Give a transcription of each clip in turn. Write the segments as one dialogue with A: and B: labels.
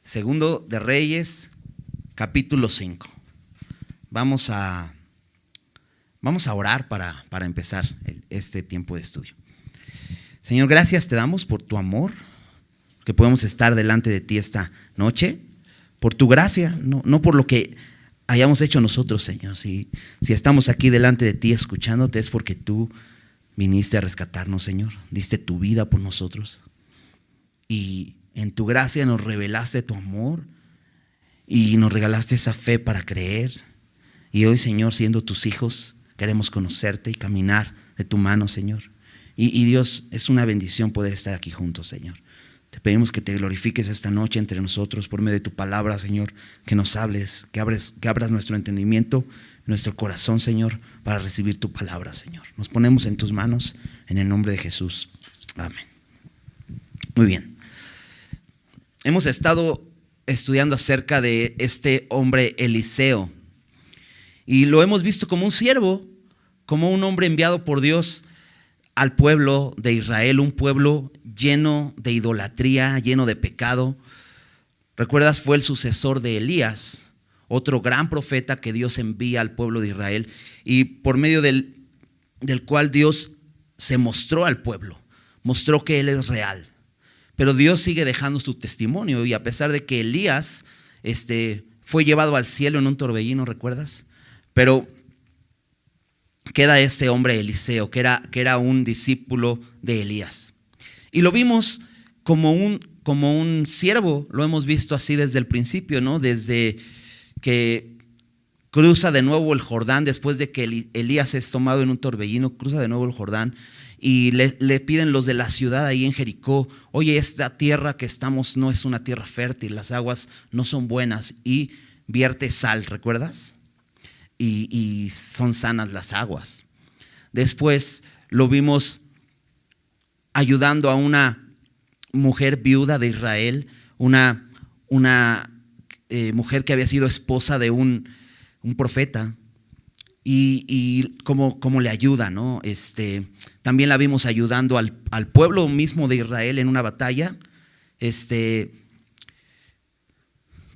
A: Segundo de Reyes, capítulo 5. Vamos a orar para empezar este tiempo de estudio. Señor, gracias te damos por tu amor, que podemos estar delante de ti esta noche, por tu gracia, no por lo que hayamos hecho nosotros, Señor. Si estamos aquí delante de ti escuchándote, es porque tú viniste a rescatarnos, Señor. Diste tu vida por nosotros. Y en tu gracia nos revelaste tu amor y nos regalaste esa fe para creer. Y hoy, Señor, siendo tus hijos, queremos conocerte y caminar de tu mano, Señor. Y Dios, es una bendición poder estar aquí juntos, Señor. Te pedimos que te glorifiques esta noche entre nosotros por medio de tu palabra, Señor, que nos hables, que abras nuestro entendimiento, nuestro corazón, Señor, para recibir tu palabra, Señor. Nos ponemos en tus manos en el nombre de Jesús. Amén. Muy bien. Hemos estado estudiando acerca de este hombre Eliseo y lo hemos visto como un siervo, como un hombre enviado por Dios al pueblo de Israel, un pueblo lleno de idolatría, lleno de pecado. ¿Recuerdas? Fue el sucesor de Elías, otro gran profeta que Dios envía al pueblo de Israel y por medio del cual Dios se mostró al pueblo, mostró que Él es real. Pero Dios sigue dejando su testimonio y a pesar de que Elías fue llevado al cielo en un torbellino, ¿recuerdas? Pero queda este hombre Eliseo, que era un discípulo de Elías. Y lo vimos como un siervo, lo hemos visto así desde el principio, ¿no? Desde que cruza de nuevo el Jordán, después de que Elías es tomado en un torbellino, cruza de nuevo el Jordán. Y le piden los de la ciudad ahí en Jericó: oye, esta tierra que estamos no es una tierra fértil, las aguas no son buenas. Y vierte sal, ¿recuerdas? Y son sanas las aguas. Después lo vimos ayudando a una mujer viuda de Israel, una mujer que había sido esposa de un profeta. Y cómo le ayuda, ¿no? También la vimos ayudando al pueblo mismo de Israel en una batalla.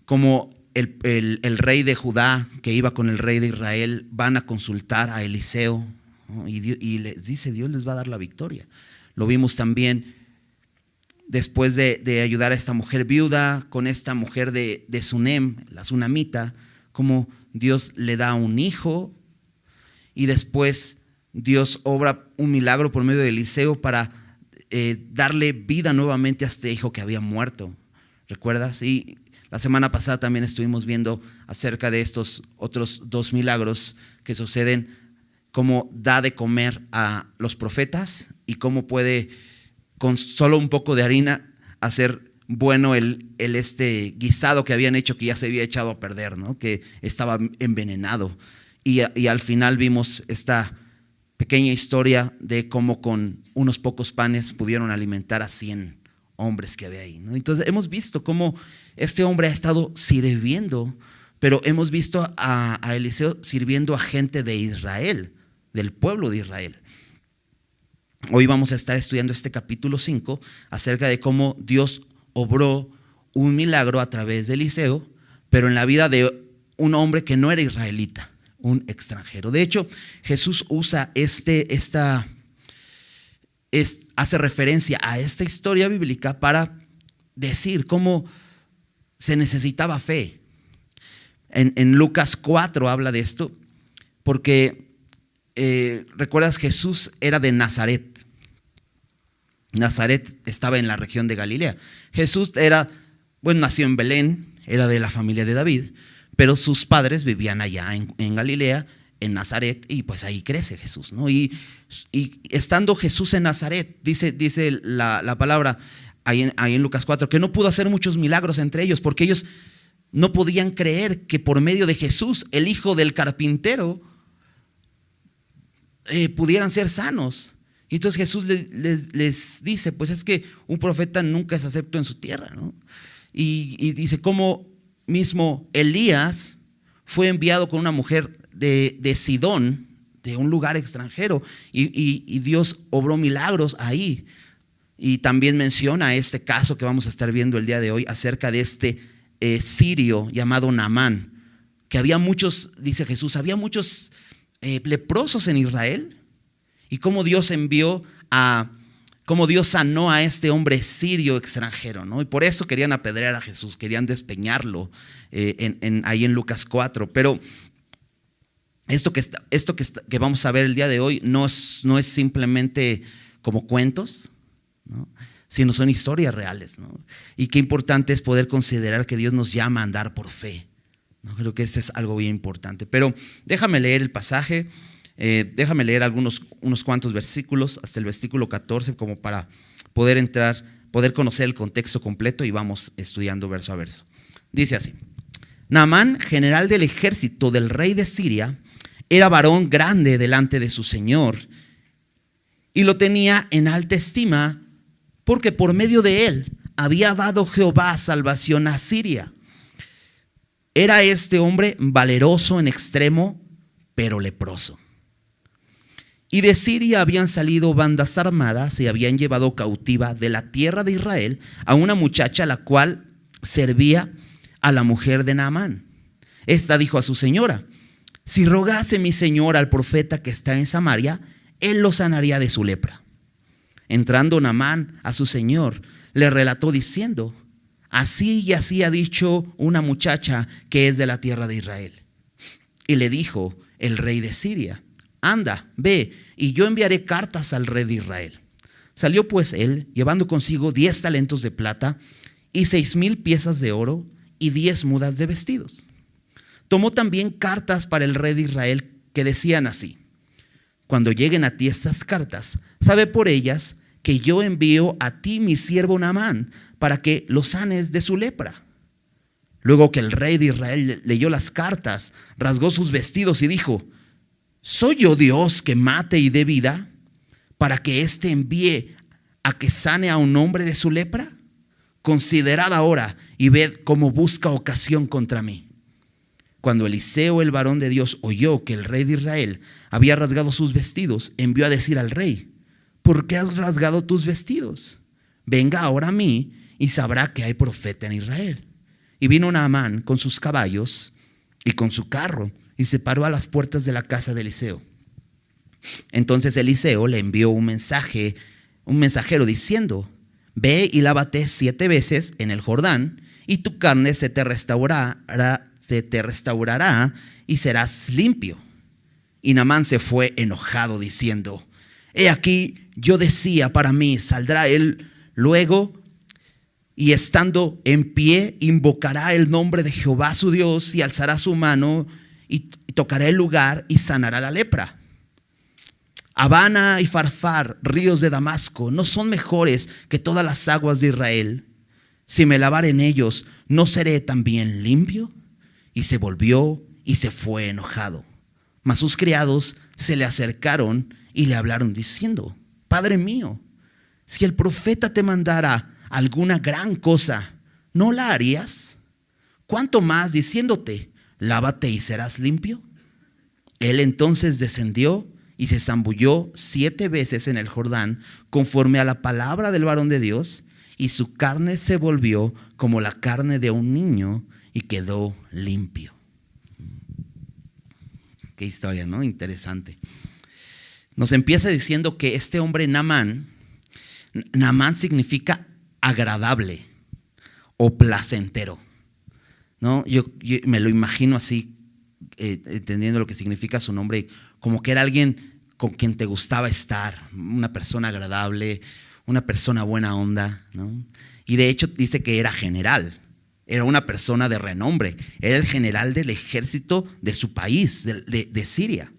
A: Como el rey de Judá que iba con el rey de Israel van a consultar a Eliseo, ¿no? Y les dice: Dios les va a dar la victoria. Lo vimos también después de ayudar a esta mujer viuda con esta mujer de Sunem, la sunamita, como Dios le da un hijo. Y después Dios obra un milagro por medio de Eliseo para darle vida nuevamente a este hijo que había muerto. ¿Recuerdas? Y la semana pasada también estuvimos viendo acerca de estos otros dos milagros que suceden, cómo da de comer a los profetas y cómo puede con solo un poco de harina hacer bueno el guisado que habían hecho, que ya se había echado a perder, ¿no? Que estaba envenenado. Y al final vimos esta pequeña historia de cómo con unos pocos panes pudieron alimentar a 100 hombres que había ahí, ¿no? Entonces hemos visto cómo este hombre ha estado sirviendo, pero hemos visto a Eliseo sirviendo a gente de Israel, del pueblo de Israel. Hoy vamos a estar estudiando este capítulo 5 acerca de cómo Dios obró un milagro a través de Eliseo, pero en la vida de un hombre que no era israelita, un extranjero. De hecho, Jesús usa hace referencia a esta historia bíblica para decir cómo se necesitaba fe. En Lucas 4 habla de esto, porque recuerdas, Jesús era de Nazaret. Nazaret estaba en la región de Galilea. Jesús nació en Belén, era de la familia de David, pero sus padres vivían allá en Galilea, en Nazaret, y pues ahí crece Jesús, ¿no? Y estando Jesús en Nazaret, dice la palabra ahí en Lucas 4, que no pudo hacer muchos milagros entre ellos, porque ellos no podían creer que por medio de Jesús, el hijo del carpintero, pudieran ser sanos. Y entonces Jesús les dice: pues es que un profeta nunca es acepto en su tierra, ¿no? Y dice cómo mismo Elías fue enviado con una mujer de Sidón, de un lugar extranjero, y Dios obró milagros ahí. Y también menciona este caso que vamos a estar viendo el día de hoy acerca de este sirio llamado Naamán, que había muchos, dice Jesús, había muchos leprosos en Israel, y cómo Dios sanó a este hombre sirio extranjero, ¿no? Y por eso querían apedrear a Jesús, querían despeñarlo ahí en Lucas 4. Pero esto que vamos a ver el día de hoy no es simplemente como cuentos, ¿no? Sino son historias reales, ¿no? Y qué importante es poder considerar que Dios nos llama a andar por fe, ¿no? Creo que este es algo bien importante. Pero déjame leer el pasaje. Déjame leer unos cuantos versículos hasta el versículo 14 como para poder conocer el contexto completo, y vamos estudiando verso a verso. Dice así: Naamán, general del ejército del rey de Siria, era varón grande delante de su señor y lo tenía en alta estima, porque por medio de él había dado Jehová salvación a Siria. Era este hombre valeroso en extremo, pero leproso. Y de Siria habían salido bandas armadas y habían llevado cautiva de la tierra de Israel a una muchacha, la cual servía a la mujer de Naamán. Esta dijo a su señora: si rogase mi señor al profeta que está en Samaria, él lo sanaría de su lepra. Entrando Naamán a su señor, le relató diciendo: así y así ha dicho una muchacha que es de la tierra de Israel. Y le dijo el rey de Siria: anda, ve, y yo enviaré cartas al rey de Israel. Salió pues él, llevando consigo 10 talentos de plata y 6,000 piezas de oro y 10 mudas de vestidos. Tomó también cartas para el rey de Israel que decían así: cuando lleguen a ti estas cartas, sabe por ellas que yo envío a ti mi siervo Naamán para que lo sanes de su lepra. Luego que el rey de Israel leyó las cartas, rasgó sus vestidos y dijo: ¿soy yo Dios que mate y dé vida, para que éste envíe a que sane a un hombre de su lepra? Considerad ahora y ved cómo busca ocasión contra mí. Cuando Eliseo, el varón de Dios, oyó que el rey de Israel había rasgado sus vestidos, envió a decir al rey: ¿por qué has rasgado tus vestidos? Venga ahora a mí y sabrá que hay profeta en Israel. Y vino Naamán con sus caballos y con su carro, y se paró a las puertas de la casa de Eliseo. Entonces Eliseo le envió un mensajero diciendo: ve y lávate 7 veces en el Jordán, y tu carne se te restaurará y serás limpio. Y Naamán se fue enojado diciendo: he aquí, yo decía para mí, saldrá él luego, y estando en pie invocará el nombre de Jehová su Dios, y alzará su mano y tocará el lugar y sanará la lepra. Habana y Farfar, ríos de Damasco, ¿no son mejores que todas las aguas de Israel? Si me lavare en ellos, ¿no seré también limpio? Y se volvió y se fue enojado. Mas sus criados se le acercaron y le hablaron diciendo: Padre mío, si el profeta te mandara alguna gran cosa, ¿no la harías? ¿Cuánto más diciéndote: lávate y serás limpio? Él entonces descendió y se zambulló 7 veces en el Jordán, conforme a la palabra del varón de Dios, y su carne se volvió como la carne de un niño y quedó limpio. Qué historia, ¿no? Interesante. Nos empieza diciendo que este hombre Naamán significa agradable o placentero, ¿no? Yo me lo imagino así, entendiendo lo que significa su nombre, como que era alguien con quien te gustaba estar, una persona agradable, una persona buena onda, ¿no? Y de hecho dice que era general, era una persona de renombre, era el general del ejército de su país, de Siria.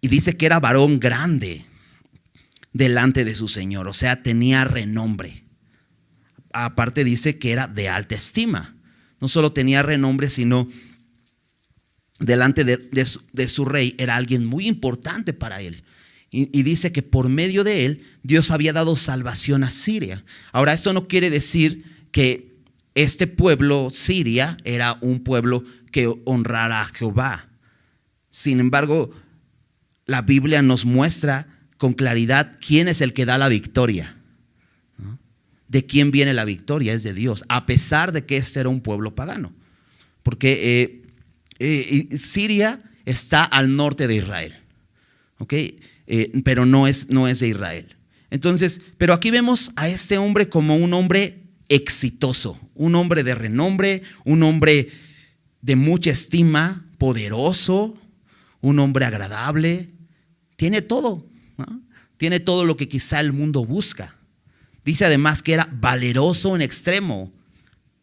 A: Y dice que era varón grande delante de su señor, o sea, tenía renombre. Aparte dice que era de alta estima. No solo tenía renombre, sino delante de su rey era alguien muy importante para él. Y dice que por medio de él Dios había dado salvación a Siria. Ahora, esto no quiere decir que este pueblo, Siria, era un pueblo que honrara a Jehová. Sin embargo, la Biblia nos muestra con claridad quién es el que da la victoria, ¿no? de quién viene la victoria, es de Dios, a pesar de que este era un pueblo pagano. Porque Siria está al norte de Israel, ¿ok? Pero no es de Israel. Entonces, pero aquí vemos a este hombre como un hombre exitoso, un hombre de renombre, un hombre de mucha estima, poderoso, un hombre agradable. Tiene todo, ¿no? Tiene todo lo que quizá el mundo busca. Dice además que era valeroso en extremo,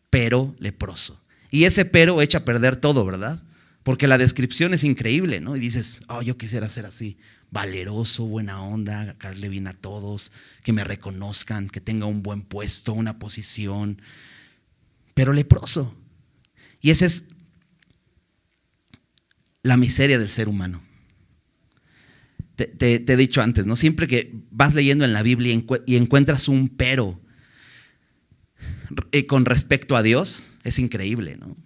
A: pero leproso. Y ese pero echa a perder todo, ¿verdad? Porque la descripción es increíble, ¿no? Y dices, yo quisiera ser así, valeroso, buena onda, caerle bien a todos, que me reconozcan, que tenga un buen puesto, una posición, pero leproso. Y esa es la miseria del ser humano. Te he dicho antes, ¿no? Siempre que vas leyendo en la Biblia y encuentras un pero con respecto a Dios, es increíble, ¿no?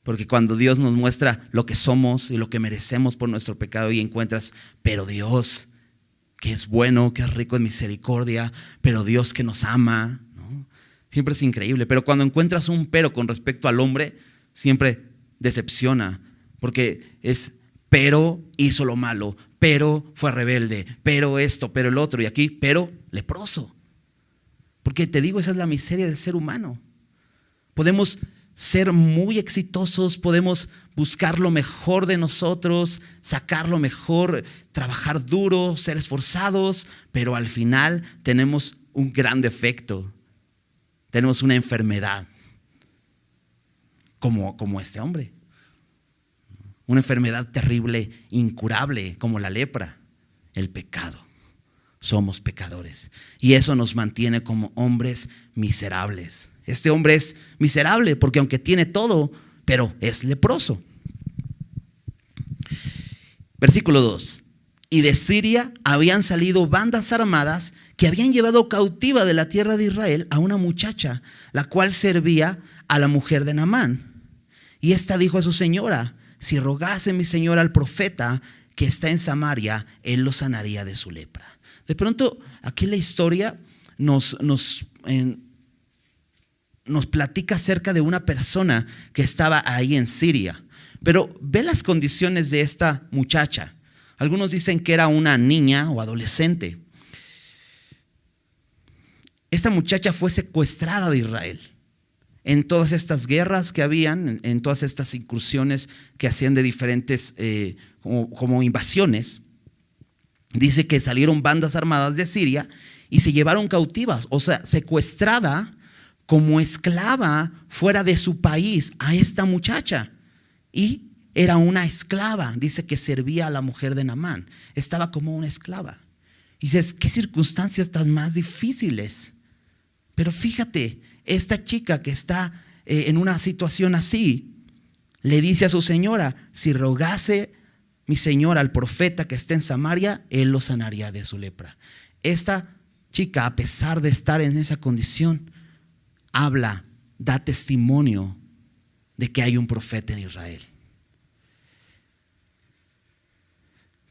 A: Porque cuando Dios nos muestra lo que somos y lo que merecemos por nuestro pecado y encuentras, pero Dios que es bueno, que es rico en misericordia, pero Dios que nos ama, ¿no? Siempre es increíble. Pero cuando encuentras un pero con respecto al hombre, siempre decepciona, porque es pero hizo lo malo, pero fue rebelde, pero esto, pero el otro, y aquí, pero leproso. Porque te digo, esa es la miseria del ser humano. Podemos ser muy exitosos, podemos buscar lo mejor de nosotros, sacar lo mejor, trabajar duro, ser esforzados, pero al final tenemos un gran defecto, tenemos una enfermedad, como este hombre, una enfermedad terrible, incurable, como la lepra, el pecado. Somos pecadores y eso nos mantiene como hombres miserables. Este hombre es miserable porque aunque tiene todo, pero es leproso. Versículo 2. Y de Siria habían salido bandas armadas que habían llevado cautiva de la tierra de Israel a una muchacha, la cual servía a la mujer de Naamán. Y ésta dijo a su señora: si rogase mi señora al profeta que está en Samaria, él lo sanaría de su lepra. De pronto, aquí la historia nos platica acerca de una persona que estaba ahí en Siria. Pero ve las condiciones de esta muchacha. Algunos dicen que era una niña o adolescente. Esta muchacha fue secuestrada de Israel en todas estas guerras que habían, en todas estas incursiones que hacían de diferentes como invasiones. Dice que salieron bandas armadas de Siria y se llevaron cautivas, o sea, secuestrada como esclava fuera de su país a esta muchacha. Y era una esclava, dice que servía a la mujer de Naamán, estaba como una esclava. Y dices, qué circunstancias tan más difíciles. Pero fíjate, esta chica que está en una situación así, le dice a su señora: si rogase mi señora al profeta que está en Samaria, él lo sanaría de su lepra. Esta chica, a pesar de estar en esa condición, habla, da testimonio de que hay un profeta en Israel.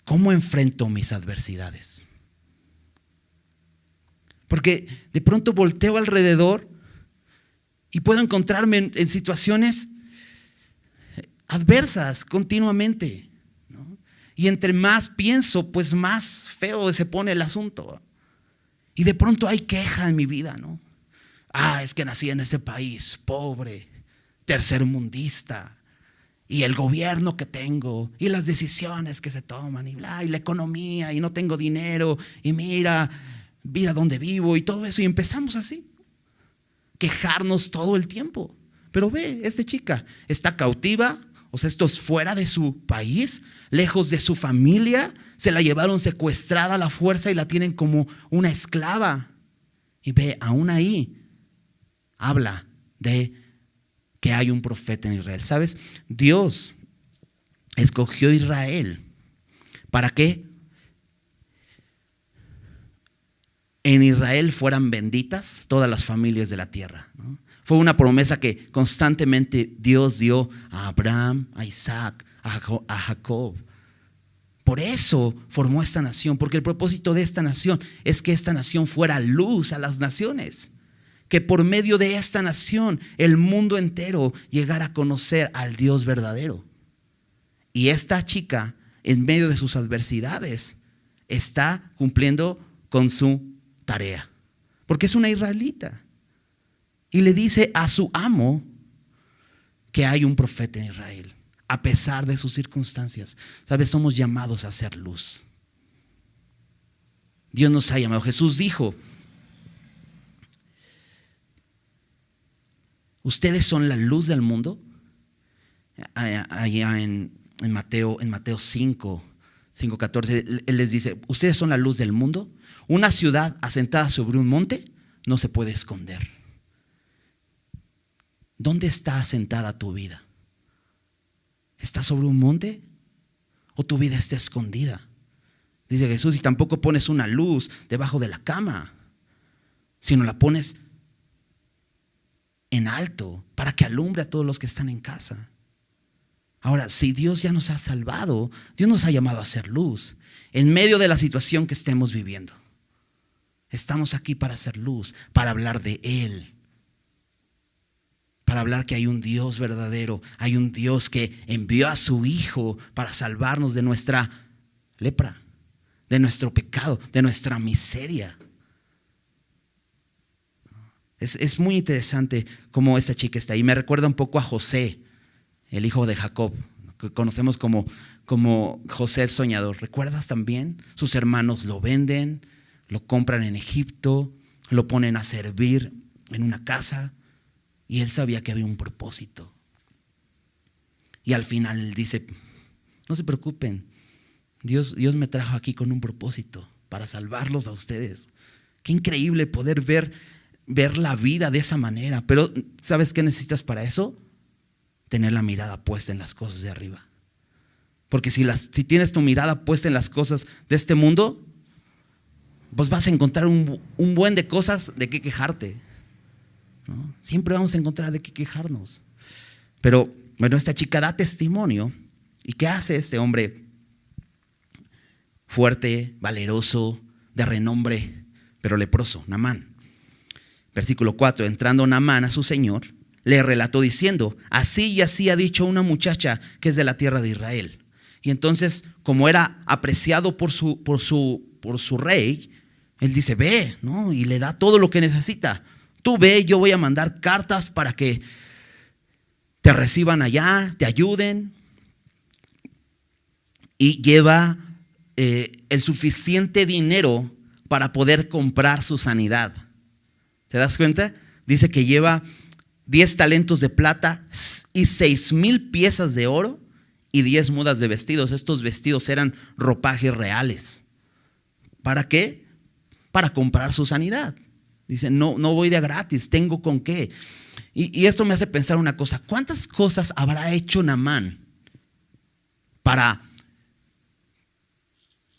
A: ¿Cómo enfrento mis adversidades? Porque de pronto volteo alrededor y puedo encontrarme en situaciones adversas continuamente, ¿no? Y entre más pienso, pues más feo se pone el asunto. Y de pronto hay queja en mi vida, ¿no? Es que nací en este país pobre, tercermundista, y el gobierno que tengo, y las decisiones que se toman, y bla, y la economía, y no tengo dinero, y mira dónde vivo, y todo eso. Y empezamos así, quejarnos todo el tiempo. Pero ve, esta chica está cautiva, o sea, esto es fuera de su país, lejos de su familia, se la llevaron secuestrada a la fuerza y la tienen como una esclava. Y ve, aún ahí habla de que hay un profeta en Israel. ¿Sabes? Dios escogió a Israel para que en Israel fueran benditas todas las familias de la tierra, ¿no? Fue una promesa que constantemente Dios dio a Abraham, a Isaac, a Jacob. Por eso formó esta nación, porque el propósito de esta nación es que esta nación fuera luz a las naciones. que por medio de esta nación el mundo entero llegara a conocer al Dios verdadero. Y esta chica, en medio de sus adversidades, está cumpliendo con su tarea, porque es una israelita. Y le dice a su amo que hay un profeta en Israel, a pesar de sus circunstancias. ¿Sabes? Somos llamados a hacer luz. Dios nos ha llamado. Jesús dijo: ustedes son la luz del mundo. Allá en Mateo 5:14, Él les dice: ustedes son la luz del mundo. Una ciudad asentada sobre un monte no se puede esconder. ¿Dónde está asentada tu vida? ¿Está sobre un monte o tu vida está escondida? Dice Jesús: y tampoco pones una luz debajo de la cama, sino la pones en alto para que alumbre a todos los que están en casa. Ahora, si Dios ya nos ha salvado, Dios nos ha llamado a hacer luz en medio de la situación que estemos viviendo. Estamos aquí para hacer luz, para hablar de Él, para hablar que hay un Dios verdadero, hay un Dios que envió a su Hijo para salvarnos de nuestra lepra, de nuestro pecado, de nuestra miseria. Es muy interesante cómo esta chica está ahí. Me recuerda un poco a José, el hijo de Jacob, que conocemos como José el soñador. ¿Recuerdas también? Sus hermanos lo venden, lo compran en Egipto, lo ponen a servir en una casa, y él sabía que había un propósito. Y al final él dice: no se preocupen, Dios me trajo aquí con un propósito, para salvarlos a ustedes. Qué increíble poder ver la vida de esa manera. Pero ¿sabes qué necesitas para eso? Tener la mirada puesta en las cosas de arriba. Porque si tienes tu mirada puesta en las cosas de este mundo, pues vas a encontrar un buen de cosas de qué quejarte, ¿no? Siempre vamos a encontrar de qué quejarnos. Pero bueno, esta chica da testimonio. ¿Y qué hace este hombre fuerte, valeroso, de renombre, pero leproso? Naamán. Versículo 4: entrando Naamán a su señor, le relató diciendo: así y así ha dicho una muchacha que es de la tierra de Israel. Y entonces, como era apreciado por su rey, él dice: ve, ¿no? Y le da todo lo que necesita. Tú ve, yo voy a mandar cartas para que te reciban allá, te ayuden. Y lleva el suficiente dinero para poder comprar su sanidad. ¿Te das cuenta? Dice que lleva 10 talentos de plata y 6,000 piezas de oro y 10 mudas de vestidos. Estos vestidos eran ropajes reales. ¿Para qué? Para comprar su sanidad. Dice: no voy de gratis, tengo con qué. Y esto me hace pensar una cosa: ¿cuántas cosas habrá hecho Naamán para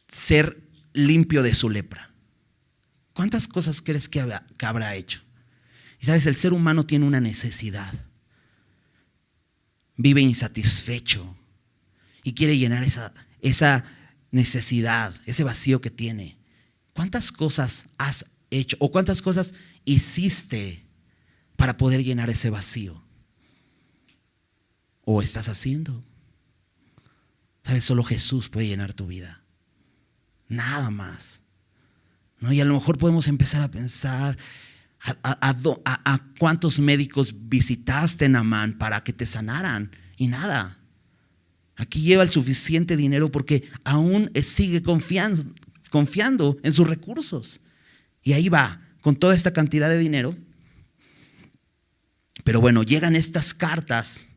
A: ser limpio de su lepra? ¿Cuántas cosas crees que habrá hecho? Y sabes, el ser humano tiene una necesidad. Vive insatisfecho y quiere llenar esa necesidad, ese vacío que tiene. ¿Cuántas cosas has hecho o cuántas cosas hiciste para poder llenar ese vacío? ¿O estás haciendo? Sabes, solo Jesús puede llenar tu vida. Nada más, ¿no? Y a lo mejor podemos empezar a pensar a cuántos médicos visitaste, Naamán, para que te sanaran, y nada. Aquí lleva el suficiente dinero porque aún sigue confiando en sus recursos. Y ahí va, con toda esta cantidad de dinero. Pero bueno, llegan estas cartas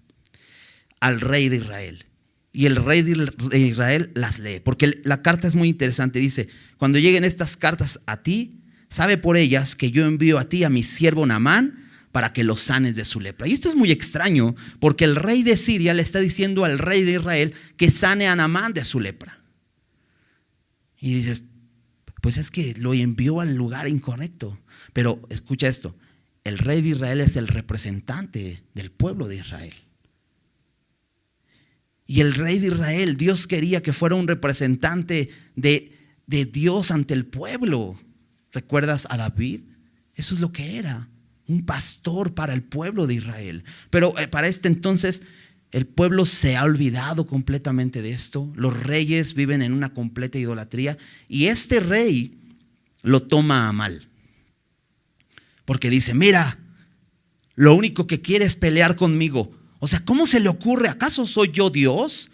A: al rey de Israel. Y el rey de Israel las lee, porque la carta es muy interesante. Dice: cuando lleguen estas cartas a ti, sabe por ellas que yo envío a ti a mi siervo Naamán para que lo sanes de su lepra. Y esto es muy extraño, porque el rey de Siria le está diciendo al rey de Israel que sane a Naamán de su lepra. Y dices: pues es que lo envió al lugar incorrecto. Pero escucha esto: el rey de Israel es el representante del pueblo de Israel. Y el rey de Israel, Dios quería que fuera un representante de Dios ante el pueblo. ¿Recuerdas a David? Eso es lo que era. un pastor para el pueblo de Israel. Pero para este entonces el pueblo se ha olvidado completamente de esto. Los reyes viven en una completa idolatría y este rey lo toma a mal. Porque dice, mira, lo único que quiere es pelear conmigo. O sea, ¿cómo se le ocurre? ¿Acaso soy yo Dios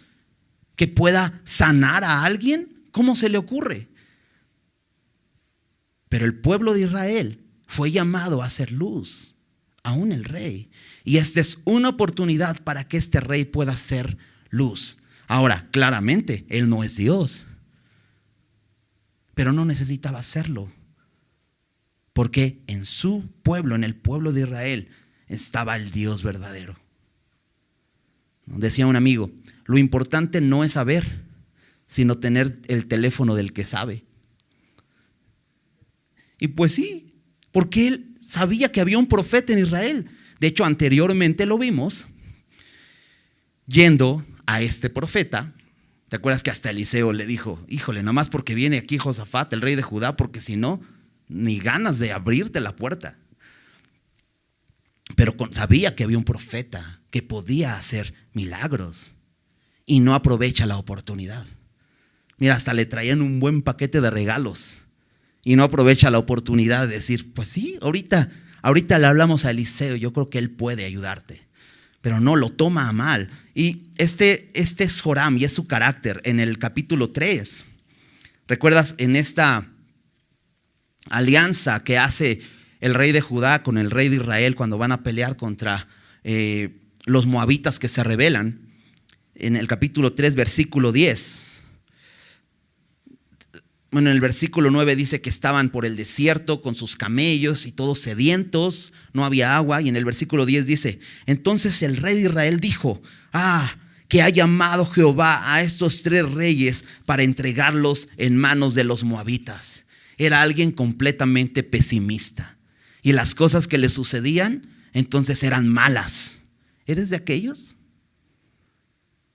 A: que pueda sanar a alguien? ¿Cómo se le ocurre? Pero el pueblo de Israel fue llamado a hacer luz, aún el rey. Y esta es una oportunidad para que este rey pueda hacer luz. Ahora, claramente, él no es Dios, pero no necesitaba hacerlo, porque en su pueblo, en el pueblo de Israel, estaba el Dios verdadero. Decía un amigo, lo importante no es saber, sino tener el teléfono del que sabe. Y pues sí, porque él sabía que había un profeta en Israel. De hecho, anteriormente lo vimos yendo a este profeta. ¿Te acuerdas que hasta Eliseo le dijo, híjole, nada más porque viene aquí Josafat, el rey de Judá, porque si no, ni ganas de abrirte la puerta? Pero sabía que había un profeta que podía hacer milagros y no aprovecha la oportunidad. Mira, hasta le traían un buen paquete de regalos y no aprovecha la oportunidad de decir, pues sí, ahorita le hablamos a Eliseo, yo creo que él puede ayudarte. Pero no, lo toma a mal. Y este es Joram y es su carácter. En el capítulo 3, ¿recuerdas en esta alianza que hace el rey de Judá con el rey de Israel cuando van a pelear contra los moabitas que se rebelan? En el capítulo 3, versículo 10. Bueno, en el versículo 9 dice que estaban por el desierto con sus camellos y todos sedientos, no había agua. Y en el versículo 10 dice, entonces el rey de Israel dijo, que ha llamado Jehová a estos 3 reyes para entregarlos en manos de los moabitas. Era alguien completamente pesimista y las cosas que le sucedían entonces eran malas. ¿Eres de aquellos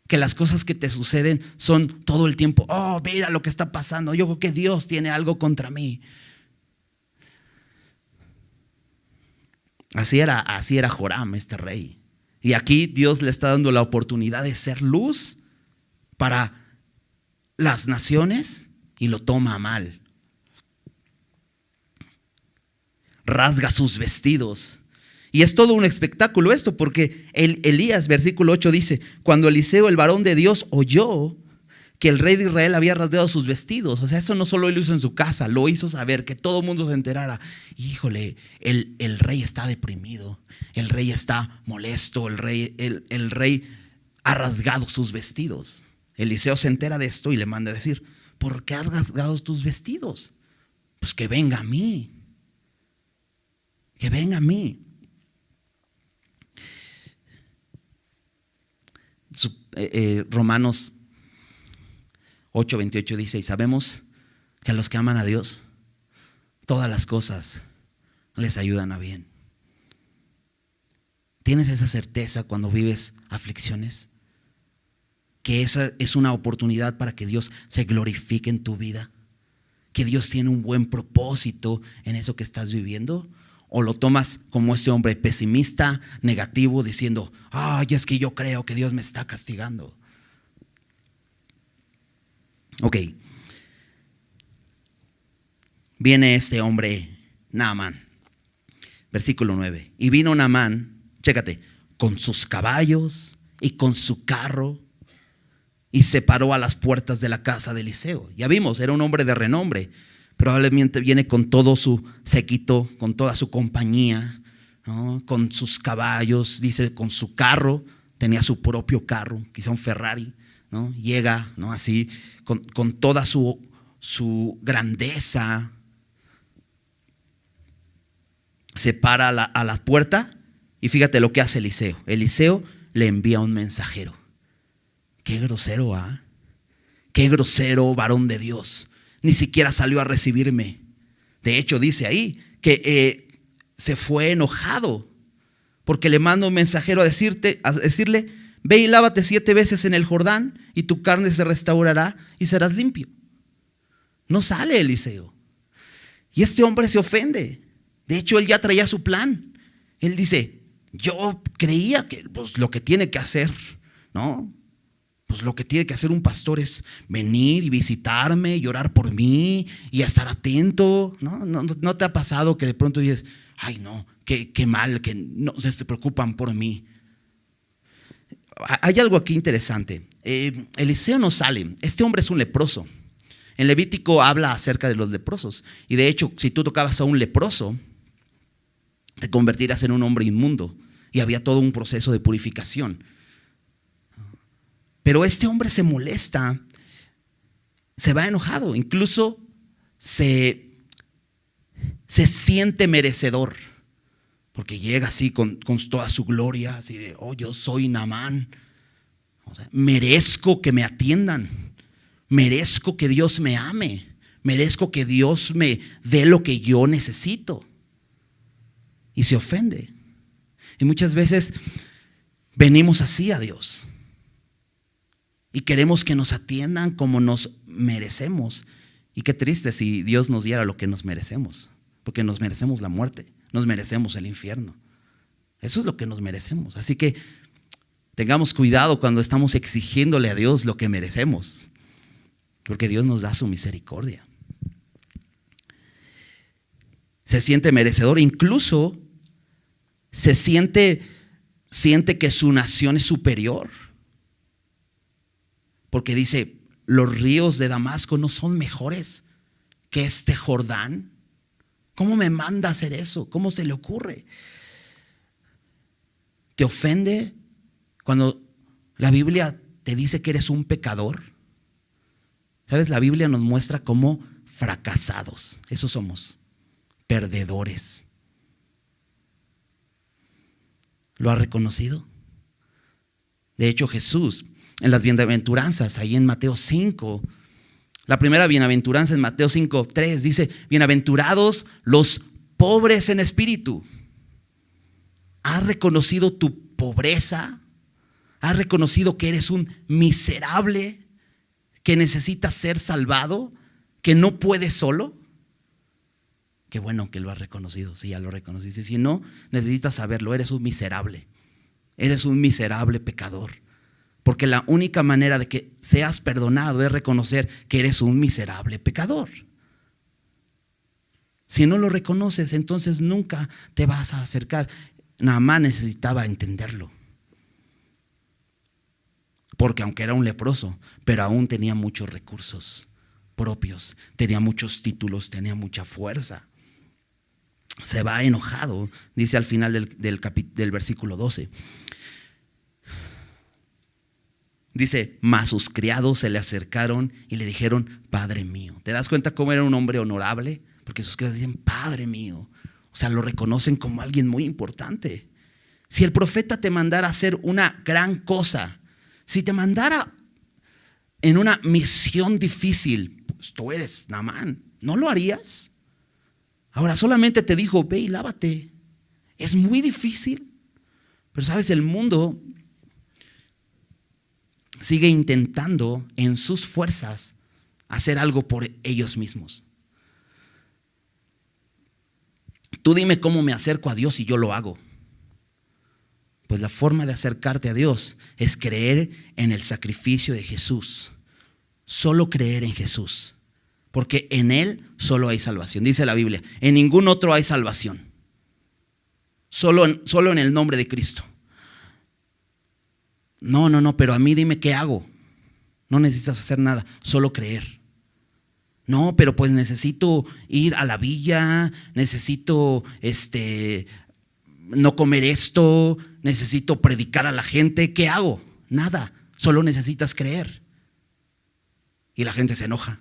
A: que las cosas que te suceden son todo el tiempo, oh, mira lo que está pasando, yo creo que Dios tiene algo contra mí? Así era Joram, este rey. Y aquí Dios le está dando la oportunidad de ser luz para las naciones y lo toma a mal. Rasga sus vestidos. Y es todo un espectáculo esto, porque Elías, versículo 8 dice, cuando Eliseo, el varón de Dios, oyó que el rey de Israel había rasgado sus vestidos. O sea, eso no solo lo hizo en su casa, lo hizo saber, que todo el mundo se enterara. Híjole, el rey está deprimido, el rey está molesto, el rey ha rasgado sus vestidos. Eliseo se entera de esto y le manda a decir, ¿por qué has rasgado tus vestidos? Pues que venga a mí, que venga a mí. Romanos 8:28 dice, y sabemos que a los que aman a Dios, todas las cosas les ayudan a bien. ¿Tienes esa certeza cuando vives aflicciones? Que esa es una oportunidad para que Dios se glorifique en tu vida, que Dios tiene un buen propósito en eso que estás viviendo. ¿O lo tomas como este hombre pesimista, negativo, diciendo, es que yo creo que Dios me está castigando? Ok. Viene este hombre, Naamán. Versículo 9. Y vino Naamán, chécate, con sus caballos y con su carro, y se paró a las puertas de la casa de Eliseo. Ya vimos, era un hombre de renombre. Probablemente viene con todo su séquito, con toda su compañía, ¿no? Con sus caballos, dice, con su carro, tenía su propio carro, quizá un Ferrari, ¿no? Llega, ¿no? Así, con toda su grandeza, se para a la puerta y fíjate lo que hace Eliseo. Eliseo le envía un mensajero. Qué grosero, qué grosero varón de Dios. Ni siquiera salió a recibirme. De hecho, dice ahí que se fue enojado porque le manda un mensajero a decirle, ve y lávate 7 veces en el Jordán y tu carne se restaurará y serás limpio. No sale Eliseo. Y este hombre se ofende. De hecho, él ya traía su plan. Él dice, yo creía que pues, lo que tiene que hacer, ¿no? Pues lo que tiene que hacer un pastor es venir y visitarme y orar por mí y estar atento. ¿No te ha pasado que de pronto dices, ay no, qué mal, que no se preocupan por mí? Hay algo aquí interesante. Eliseo no sale. Este hombre es un leproso. En Levítico habla acerca de los leprosos. Y de hecho, si tú tocabas a un leproso, te convertirás en un hombre inmundo. Y había todo un proceso de purificación. Pero este hombre se molesta, se va enojado, incluso se siente merecedor, porque llega así con toda su gloria, así de, oh, yo soy Naamán, o sea, merezco que me atiendan, merezco que Dios me ame, merezco que Dios me dé lo que yo necesito. Y se ofende. Y muchas veces venimos así a Dios. Y queremos que nos atiendan como nos merecemos. Y qué triste si Dios nos diera lo que nos merecemos. Porque nos merecemos la muerte, nos merecemos el infierno. Eso es lo que nos merecemos. Así que tengamos cuidado cuando estamos exigiéndole a Dios lo que merecemos. Porque Dios nos da su misericordia. Se siente merecedor, incluso se siente que su nación es superior. Porque dice, los ríos de Damasco no son mejores que este Jordán. ¿Cómo me manda a hacer eso? ¿Cómo se le ocurre? ¿Te ofende cuando la Biblia te dice que eres un pecador? ¿Sabes? La Biblia nos muestra como fracasados. Eso somos, perdedores. ¿Lo ha reconocido? De hecho, Jesús, en las bienaventuranzas, ahí en Mateo 5, la primera bienaventuranza en Mateo 5:3 dice, bienaventurados los pobres en espíritu. ¿Has reconocido tu pobreza? ¿Has reconocido que eres un miserable, que necesitas ser salvado, que no puedes solo? Qué bueno que lo has reconocido, si ya lo reconociste. Si no, necesitas saberlo, eres un miserable pecador. Porque la única manera de que seas perdonado es reconocer que eres un miserable pecador. Si no lo reconoces, entonces nunca te vas a acercar. Naamán necesitaba entenderlo. Porque aunque era un leproso, pero aún tenía muchos recursos propios, tenía muchos títulos, tenía mucha fuerza. Se va enojado, dice al final del versículo 12. Dice, mas sus criados se le acercaron y le dijeron, Padre mío. ¿Te das cuenta cómo era un hombre honorable? Porque sus criados dicen, Padre mío. O sea, lo reconocen como alguien muy importante. Si el profeta te mandara a hacer una gran cosa, si te mandara en una misión difícil, pues tú eres Naamán, ¿no lo harías? Ahora solamente te dijo, ve y lávate. Es muy difícil. Pero sabes, el mundo sigue intentando en sus fuerzas hacer algo por ellos mismos. Tú dime cómo me acerco a Dios y yo lo hago. Pues la forma de acercarte a Dios es creer en el sacrificio de Jesús. Solo creer en Jesús. Porque en Él solo hay salvación. Dice la Biblia, en ningún otro hay salvación. Solo en el nombre de Cristo. No, pero a mí dime qué hago. No necesitas hacer nada, solo creer. No, pero pues necesito ir a la villa, necesito no comer esto, necesito predicar a la gente. ¿Qué hago? Nada, solo necesitas creer. Y la gente se enoja.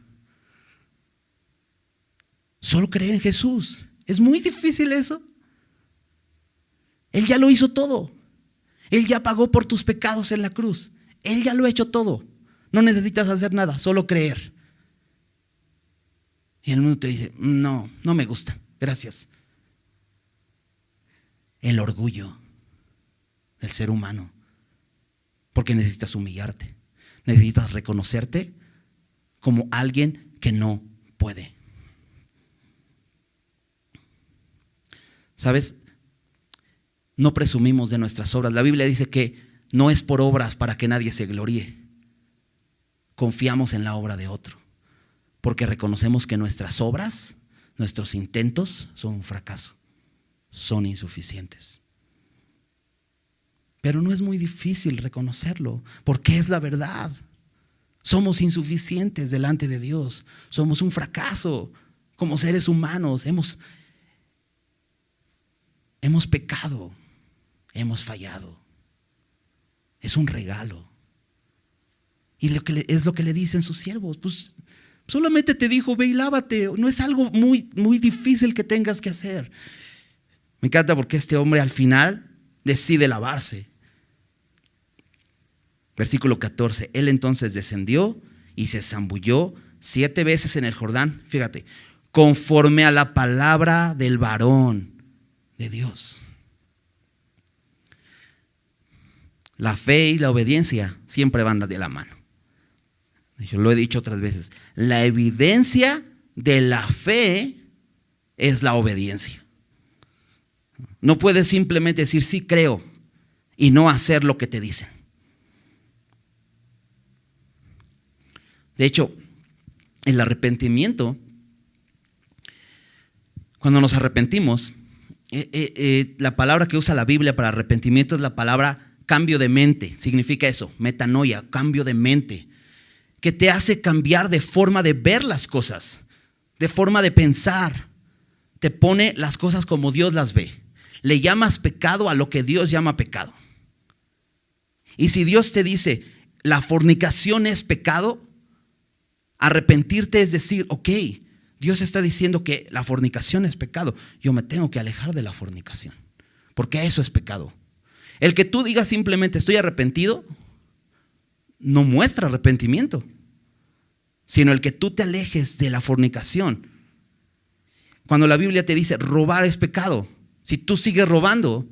A: Solo creer en Jesús. ¿Es muy difícil eso? Él ya lo hizo todo. Él ya pagó por tus pecados en la cruz. Él ya lo ha hecho todo. No necesitas hacer nada, solo creer. Y el mundo te dice, no me gusta, gracias. El orgullo del ser humano. Porque necesitas humillarte. Necesitas reconocerte como alguien que no puede. ¿Sabes? no presumimos de nuestras obras. La Biblia dice que no es por obras para que nadie se gloríe. Confiamos en la obra de otro, porque reconocemos que nuestras obras, nuestros intentos son un fracaso, son insuficientes. Pero no es muy difícil reconocerlo, porque es la verdad. Somos insuficientes delante de Dios, somos un fracaso como seres humanos, hemos pecado, hemos fallado. Es un regalo. Y es lo que le dicen sus siervos. Pues solamente te dijo, ve y lávate. No es algo muy, muy difícil que tengas que hacer. Me encanta porque este hombre al final decide lavarse. Versículo 14. Él entonces descendió y se zambulló 7 veces en el Jordán. Fíjate, conforme a la palabra del varón de Dios. La fe y la obediencia siempre van de la mano. Yo lo he dicho otras veces. La evidencia de la fe es la obediencia. No puedes simplemente decir sí creo y no hacer lo que te dicen. De hecho, el arrepentimiento, cuando nos arrepentimos, la palabra que usa la Biblia para arrepentimiento es la palabra cambio de mente. Significa eso, metanoia, cambio de mente, que te hace cambiar de forma de ver las cosas, de forma de pensar. Te pone las cosas como Dios las ve. Le llamas pecado a lo que Dios llama pecado. Y si Dios te dice la fornicación es pecado, arrepentirte es decir, ok, Dios está diciendo que la fornicación es pecado. Yo me tengo que alejar de la fornicación, porque eso es pecado. El que tú digas simplemente estoy arrepentido no muestra arrepentimiento, sino el que tú te alejes de la fornicación. Cuando la Biblia te dice robar es pecado, si tú sigues robando,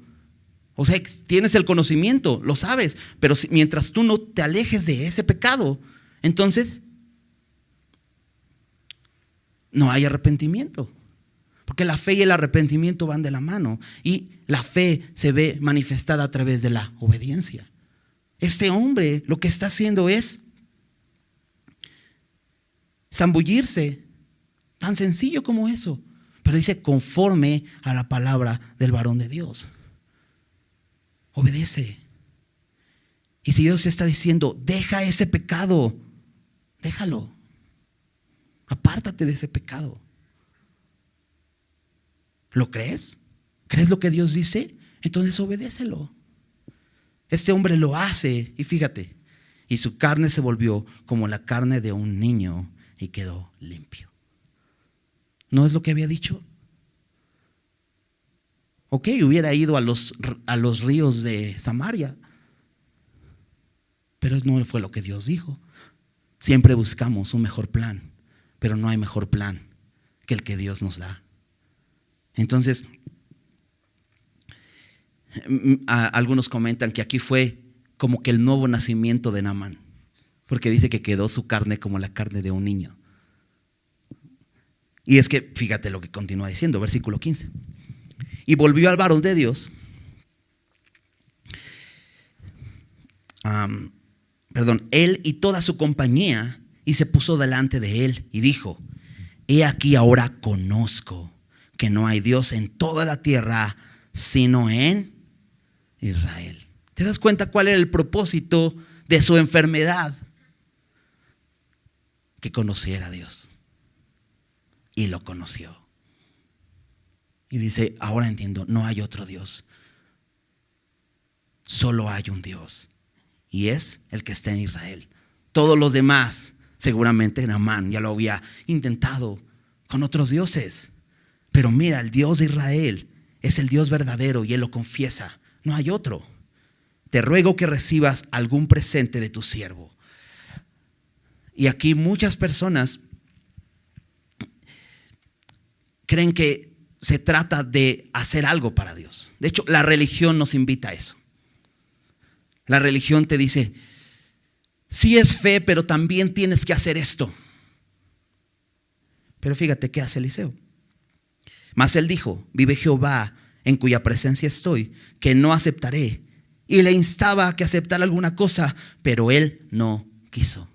A: o sea, tienes el conocimiento, lo sabes, pero mientras tú no te alejes de ese pecado, entonces no hay arrepentimiento. Porque la fe y el arrepentimiento van de la mano. Y la fe se ve manifestada a través de la obediencia. Este hombre lo que está haciendo es zambullirse. Tan sencillo como eso. Pero dice conforme a la palabra del varón de Dios. Obedece. Y si Dios está diciendo, deja ese pecado, déjalo. Apártate de ese pecado. ¿Lo crees? ¿Crees lo que Dios dice? Entonces obedécelo. Este hombre lo hace y fíjate, y su carne se volvió como la carne de un niño y quedó limpio. ¿No es lo que había dicho? Ok, hubiera ido a los ríos de Samaria, pero no fue lo que Dios dijo. Siempre buscamos un mejor plan, pero no hay mejor plan que el que Dios nos da. Entonces, algunos comentan que aquí fue como que el nuevo nacimiento de Naamán, porque dice que quedó su carne como la carne de un niño. Y es que fíjate lo que continúa diciendo, versículo 15. Y volvió al varón de Dios, él y toda su compañía, y se puso delante de él y dijo: he aquí ahora conozco que no hay Dios en toda la tierra sino en Israel. ¿Te das cuenta cuál era el propósito de su enfermedad? Que conociera a Dios. Y lo conoció. Y dice, ahora entiendo, no hay otro Dios. Solo hay un Dios. Y es el que está en Israel. Todos los demás, seguramente Naamán ya lo había intentado con otros dioses. Pero mira, el Dios de Israel es el Dios verdadero y él lo confiesa. No hay otro. Te ruego que recibas algún presente de tu siervo. Y aquí muchas personas creen que se trata de hacer algo para Dios. De hecho, la religión nos invita a eso. La religión te dice, sí es fe, pero también tienes que hacer esto. Pero fíjate qué hace Eliseo. Mas él dijo, vive Jehová, en cuya presencia estoy, que no aceptaré. Y le instaba a que aceptara alguna cosa, pero él no quiso.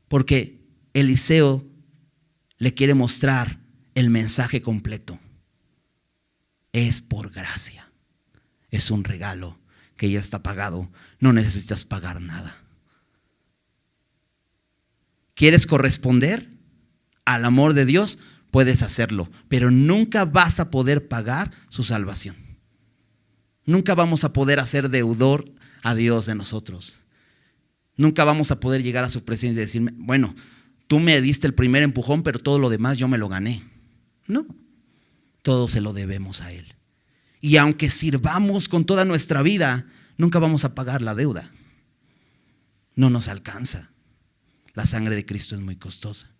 A: Porque Eliseo le quiere mostrar el mensaje completo. Es por gracia. Es un regalo que ya está pagado. No necesitas pagar nada. ¿Quieres corresponder al amor de Dios? Puedes hacerlo, pero nunca vas a poder pagar su salvación. Nunca vamos a poder hacer deudor a Dios de nosotros. Nunca vamos a poder llegar a su presencia y decirme, bueno, tú me diste el primer empujón, pero todo lo demás yo me lo gané. No, todo se lo debemos a Él. Y aunque sirvamos con toda nuestra vida, nunca vamos a pagar la deuda. No nos alcanza. La sangre de Cristo es muy costosa.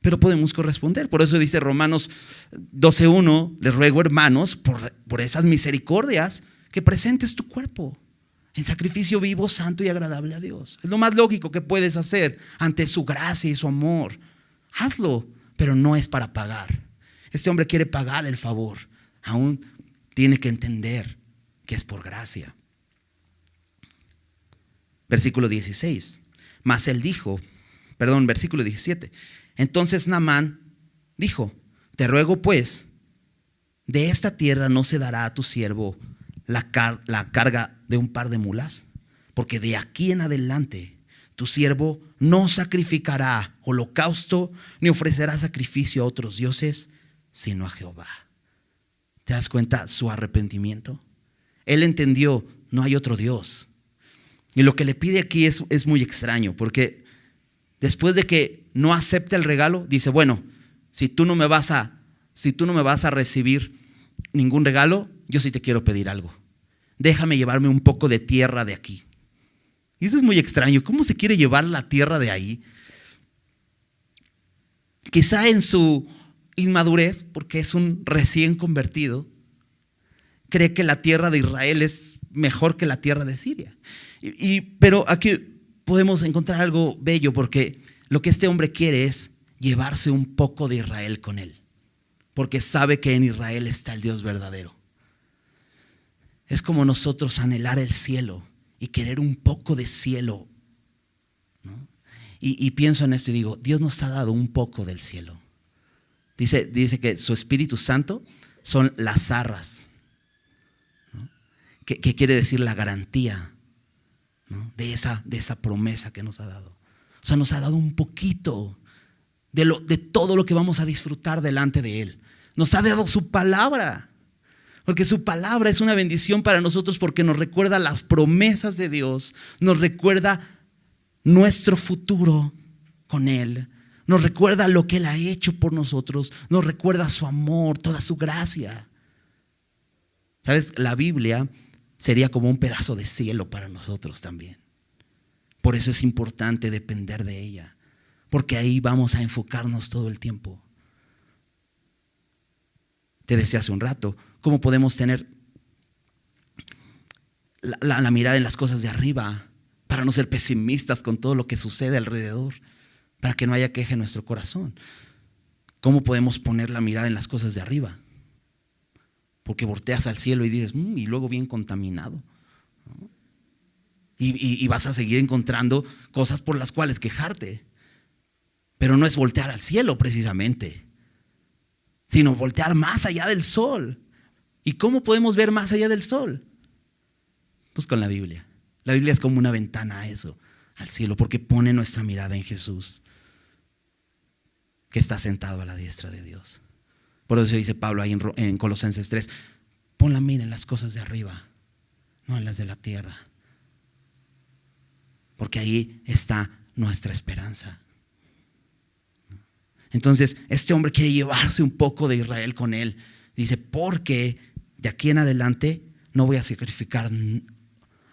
A: Pero podemos corresponder. Por eso dice Romanos 12:1, les ruego, hermanos, por esas misericordias, que presentes tu cuerpo en sacrificio vivo, santo y agradable a Dios. Es lo más lógico que puedes hacer ante su gracia y su amor. Hazlo, pero no es para pagar. Este hombre quiere pagar el favor. Aún tiene que entender que es por gracia. Versículo 16. Mas él dijo, versículo 17. Entonces Naamán dijo, te ruego pues, de esta tierra no se dará a tu siervo la carga de un par de mulas, porque de aquí en adelante tu siervo no sacrificará holocausto ni ofrecerá sacrificio a otros dioses, sino a Jehová. ¿Te das cuenta su arrepentimiento? Él entendió, no hay otro Dios. Y lo que le pide aquí es muy extraño, porque después de que no acepta el regalo, dice, bueno, si tú no me vas a recibir ningún regalo, yo sí te quiero pedir algo. Déjame llevarme un poco de tierra de aquí. Y eso es muy extraño. ¿Cómo se quiere llevar la tierra de ahí? Quizá en su inmadurez, porque es un recién convertido, cree que la tierra de Israel es mejor que la tierra de Siria. Pero aquí podemos encontrar algo bello, porque lo que este hombre quiere es llevarse un poco de Israel con él, porque sabe que en Israel está el Dios verdadero. Es como nosotros anhelar el cielo y querer un poco de cielo, ¿no? Y pienso en esto y digo, Dios nos ha dado un poco del cielo. Dice que su Espíritu Santo son las arras, ¿no? que quiere decir la garantía, ¿no? de esa promesa que nos ha dado. O sea, nos ha dado un poquito de todo lo que vamos a disfrutar delante de Él. Nos ha dado su palabra, porque su palabra es una bendición para nosotros, porque nos recuerda las promesas de Dios, nos recuerda nuestro futuro con Él, nos recuerda lo que Él ha hecho por nosotros, nos recuerda su amor, toda su gracia. ¿Sabes? La Biblia sería como un pedazo de cielo para nosotros también. Por eso es importante depender de ella, porque ahí vamos a enfocarnos todo el tiempo. Te decía hace un rato, ¿cómo podemos tener la mirada en las cosas de arriba para no ser pesimistas con todo lo que sucede alrededor, para que no haya queja en nuestro corazón? ¿Cómo podemos poner la mirada en las cosas de arriba? Porque volteas al cielo y dices, y luego bien contaminado, ¿no? Y vas a seguir encontrando cosas por las cuales quejarte. Pero no es voltear al cielo precisamente, sino voltear más allá del sol. ¿Y cómo podemos ver más allá del sol? Pues con la Biblia. La Biblia es como una ventana a eso, al cielo, porque pone nuestra mirada en Jesús, que está sentado a la diestra de Dios. Por eso dice Pablo ahí en Colosenses 3, pon la mira en las cosas de arriba, no en las de la tierra, porque ahí está nuestra esperanza. Entonces este hombre quiere llevarse un poco de Israel con él. Dice, porque de aquí en adelante no voy a sacrificar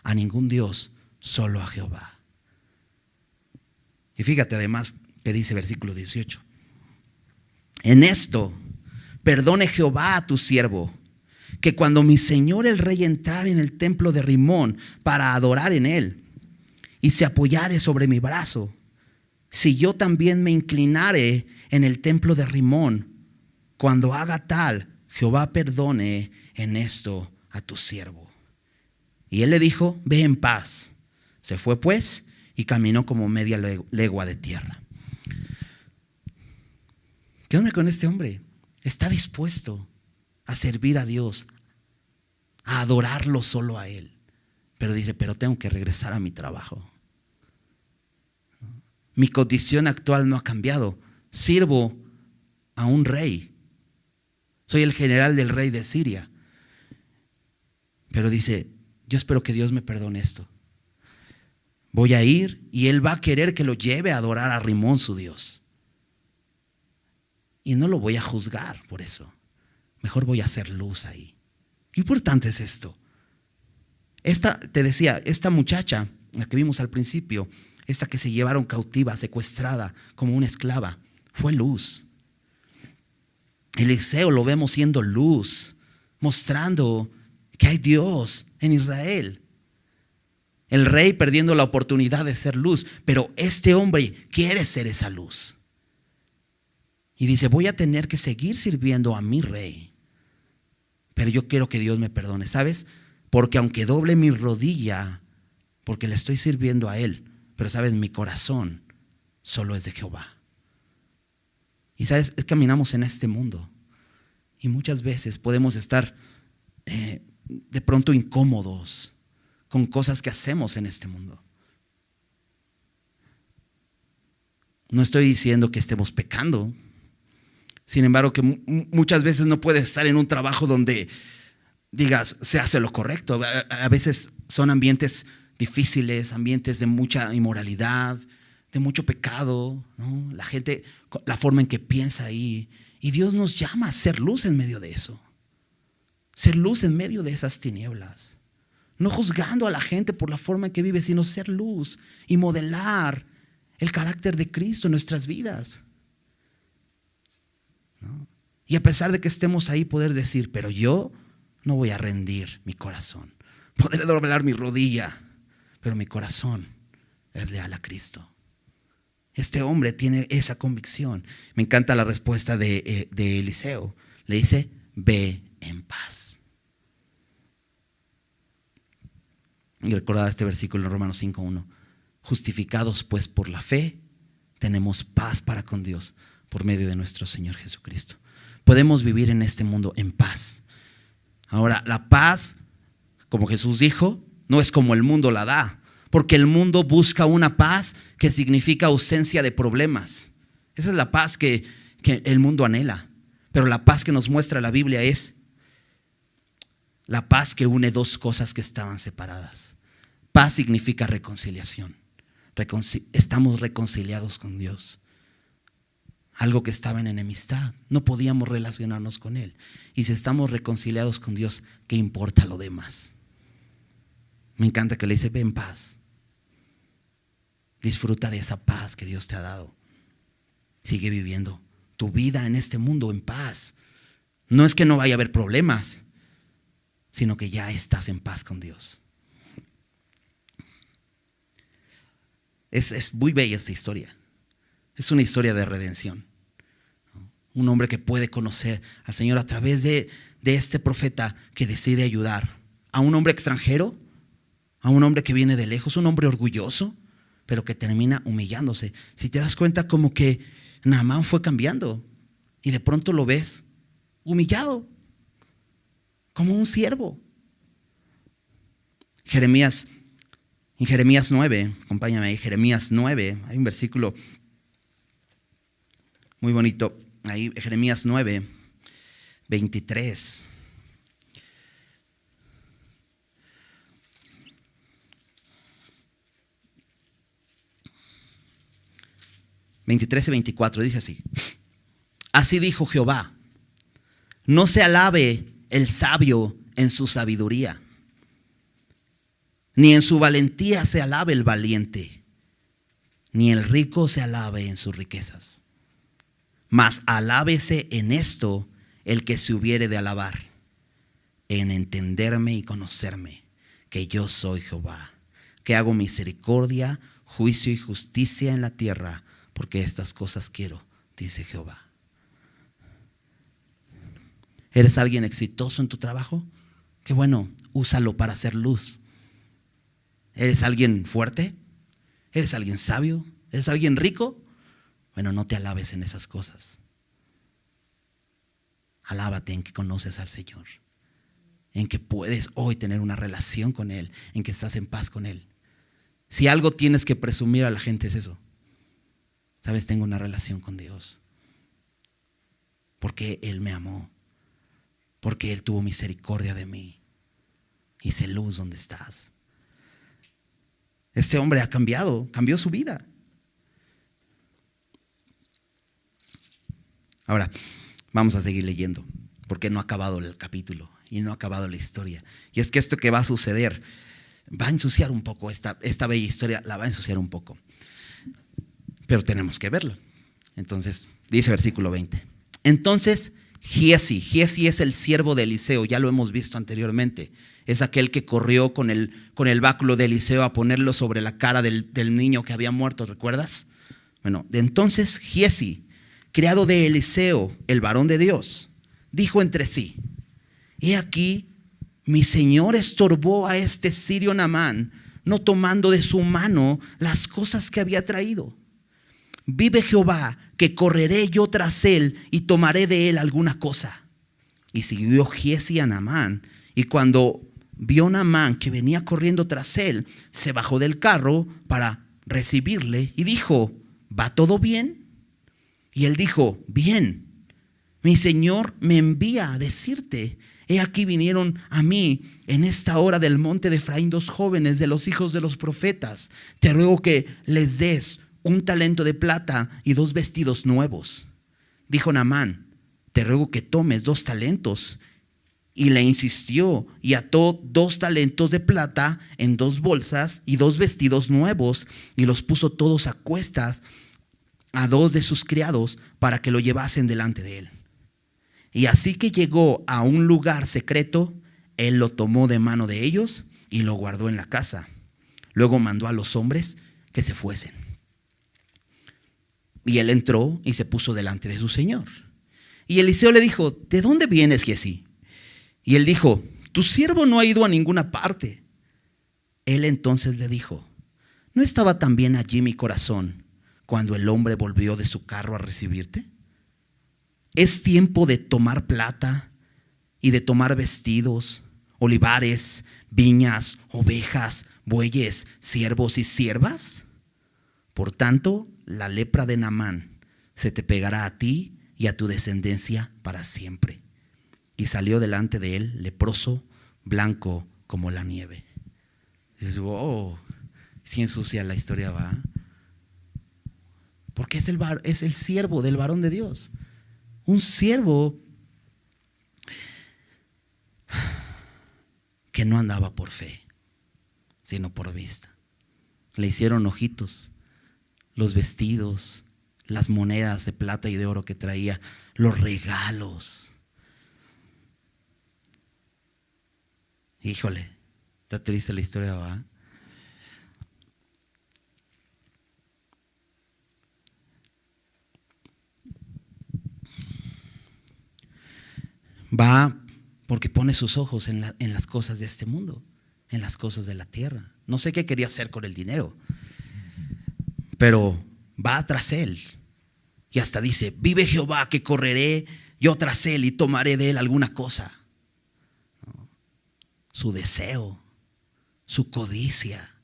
A: a ningún Dios, solo a Jehová. Y fíjate además que dice versículo 18, en esto perdone Jehová a tu siervo, que cuando mi señor el rey entrare en el templo de Rimón para adorar en él, y se apoyare sobre mi brazo, si yo también me inclinare en el templo de Rimón, cuando haga tal, Jehová perdone en esto a tu siervo. Y él le dijo: ve en paz. Se fue pues y caminó como media legua de tierra. ¿Qué onda con este hombre? Está dispuesto a servir a Dios, a adorarlo solo a Él. Pero dice: pero tengo que regresar a mi trabajo. Mi condición actual no ha cambiado. Sirvo a un rey. Soy el general del rey de Siria. Pero dice: yo espero que Dios me perdone esto. Voy a ir y Él va a querer que lo lleve a adorar a Rimón, su Dios. Y no lo voy a juzgar por eso. Mejor voy a hacer luz ahí. Qué importante es esto. Te decía, esta muchacha, la que vimos al principio, esta que se llevaron cautiva, secuestrada como una esclava, fue luz. Eliseo lo vemos siendo luz, mostrando que hay Dios en Israel. El rey perdiendo la oportunidad de ser luz, pero este hombre quiere ser esa luz. Y dice: voy a tener que seguir sirviendo a mi rey, pero yo quiero que Dios me perdone, ¿sabes? Porque aunque doble mi rodilla, porque le estoy sirviendo a Él, pero sabes, mi corazón solo es de Jehová. Y sabes, caminamos en este mundo y muchas veces podemos estar de pronto incómodos con cosas que hacemos en este mundo. No estoy diciendo que estemos pecando. Sin embargo, que muchas veces no puedes estar en un trabajo donde digas se hace lo correcto. A veces son ambientes difíciles, ambientes de mucha inmoralidad, de mucho pecado, ¿no? La gente, la forma en que piensa ahí. Y Dios nos llama a ser luz en medio de eso. Ser luz en medio de esas tinieblas. No juzgando a la gente por la forma en que vive, sino ser luz y modelar el carácter de Cristo en nuestras vidas, ¿no? Y a pesar de que estemos ahí, poder decir: pero yo no voy a rendir mi corazón. Podré doblar mi rodilla, pero mi corazón es leal a Cristo. Este hombre tiene esa convicción. Me encanta la respuesta de Eliseo. Le dice: ve en paz. Y recordaba este versículo en Romanos 5:1. Justificados pues por la fe, tenemos paz para con Dios por medio de nuestro Señor Jesucristo. Podemos vivir en este mundo en paz. Ahora, la paz, como Jesús dijo, no es como el mundo la da, porque el mundo busca una paz que significa ausencia de problemas. Esa es la paz que el mundo anhela. Pero la paz que nos muestra la Biblia es la paz que une dos cosas que estaban separadas. Paz significa reconciliación. Estamos reconciliados con Dios. Algo que estaba en enemistad, no podíamos relacionarnos con Él. Y si estamos reconciliados con Dios, ¿qué importa lo demás? Me encanta que le dice: ve en paz. Disfruta de esa paz que Dios te ha dado. Sigue viviendo tu vida en este mundo en paz. No es que no vaya a haber problemas, sino que ya estás en paz con Dios. Es muy bella esta historia. Es una historia de redención. Un hombre que puede conocer al Señor a través de este profeta que decide ayudar a un hombre extranjero, a un hombre que viene de lejos, un hombre orgulloso, pero que termina humillándose. Si te das cuenta, como que Naamán fue cambiando y de pronto lo ves humillado, como un siervo. En Jeremías 9, acompáñame ahí, Jeremías 9, hay un versículo muy bonito, ahí Jeremías 9, 23. Y 24, dice así: así dijo Jehová, no se alabe el sabio en su sabiduría, ni en su valentía se alabe el valiente, ni el rico se alabe en sus riquezas. Mas alábese en esto el que se hubiere de alabar, en entenderme y conocerme, que yo soy Jehová, que hago misericordia, juicio y justicia en la tierra, porque estas cosas quiero, dice Jehová. ¿Eres alguien exitoso en tu trabajo? Qué bueno, úsalo para hacer luz. ¿Eres alguien fuerte? ¿Eres alguien sabio? ¿Eres alguien rico? Bueno, no te alabes en esas cosas. Alábate en que conoces al Señor, en que puedes hoy tener una relación con Él, en que estás en paz con Él. Si algo tienes que presumir a la gente es eso. Sabes, tengo una relación con Dios. Porque Él me amó. Porque Él tuvo misericordia de mí. Hice luz donde estás. Este hombre ha cambiado, cambió su vida. Ahora, vamos a seguir leyendo, porque no ha acabado el capítulo y no ha acabado la historia. Y es que esto que va a suceder va a ensuciar un poco, esta bella historia la va a ensuciar un poco. Pero tenemos que verlo. Entonces, dice versículo 20. Entonces, Giezi es el siervo de Eliseo, ya lo hemos visto anteriormente. Es aquel que corrió con el báculo de Eliseo a ponerlo sobre la cara del niño que había muerto, ¿recuerdas? Bueno, entonces Giezi, criado de Eliseo, el varón de Dios, dijo entre sí: he aquí, mi señor estorbó a este sirio Naamán, no tomando de su mano las cosas que había traído. Vive Jehová, que correré yo tras él y tomaré de él alguna cosa. Y siguió Giezi a Naamán, y cuando vio Naamán que venía corriendo tras él, se bajó del carro para recibirle y dijo: ¿va todo bien? Y él dijo: bien, mi señor me envía a decirte: he aquí vinieron a mí en esta hora del monte de Efraín 2 jóvenes de los hijos de los profetas. Te ruego que les des 1 talento de plata y 2 vestidos nuevos. Dijo Naamán: te ruego que tomes 2 talentos. Y le insistió y ató 2 talentos de plata en 2 bolsas y 2 vestidos nuevos, y los puso todos a cuestas a 2 de sus criados para que lo llevasen delante de él. Y así que llegó a un lugar secreto, él lo tomó de mano de ellos y lo guardó en la casa. Luego mandó a los hombres que se fuesen. Y él entró y se puso delante de su señor. Y Eliseo le dijo: ¿de dónde vienes, Giezi? Y él dijo: tu siervo no ha ido a ninguna parte. Él entonces le dijo: ¿no estaba también allí mi corazón cuando el hombre volvió de su carro a recibirte? Es tiempo de tomar plata y de tomar vestidos, olivares, viñas, ovejas, bueyes, siervos y siervas. Por tanto, la lepra de Naamán se te pegará a ti y a tu descendencia para siempre. Y salió delante de él leproso, blanco como la nieve. Dices: wow, si ensucia la historia, va. Porque es el siervo del varón de Dios. Un siervo que no andaba por fe, sino por vista. Le hicieron ojitos los vestidos, las monedas de plata y de oro que traía, los regalos. Híjole, está triste la historia, ¿va? Va porque pone sus ojos en las cosas de este mundo, en las cosas de la tierra. No sé qué quería hacer con el dinero, pero va tras él. Y hasta dice: vive Jehová, que correré yo tras él y tomaré de él alguna cosa. Su deseo, su codicia.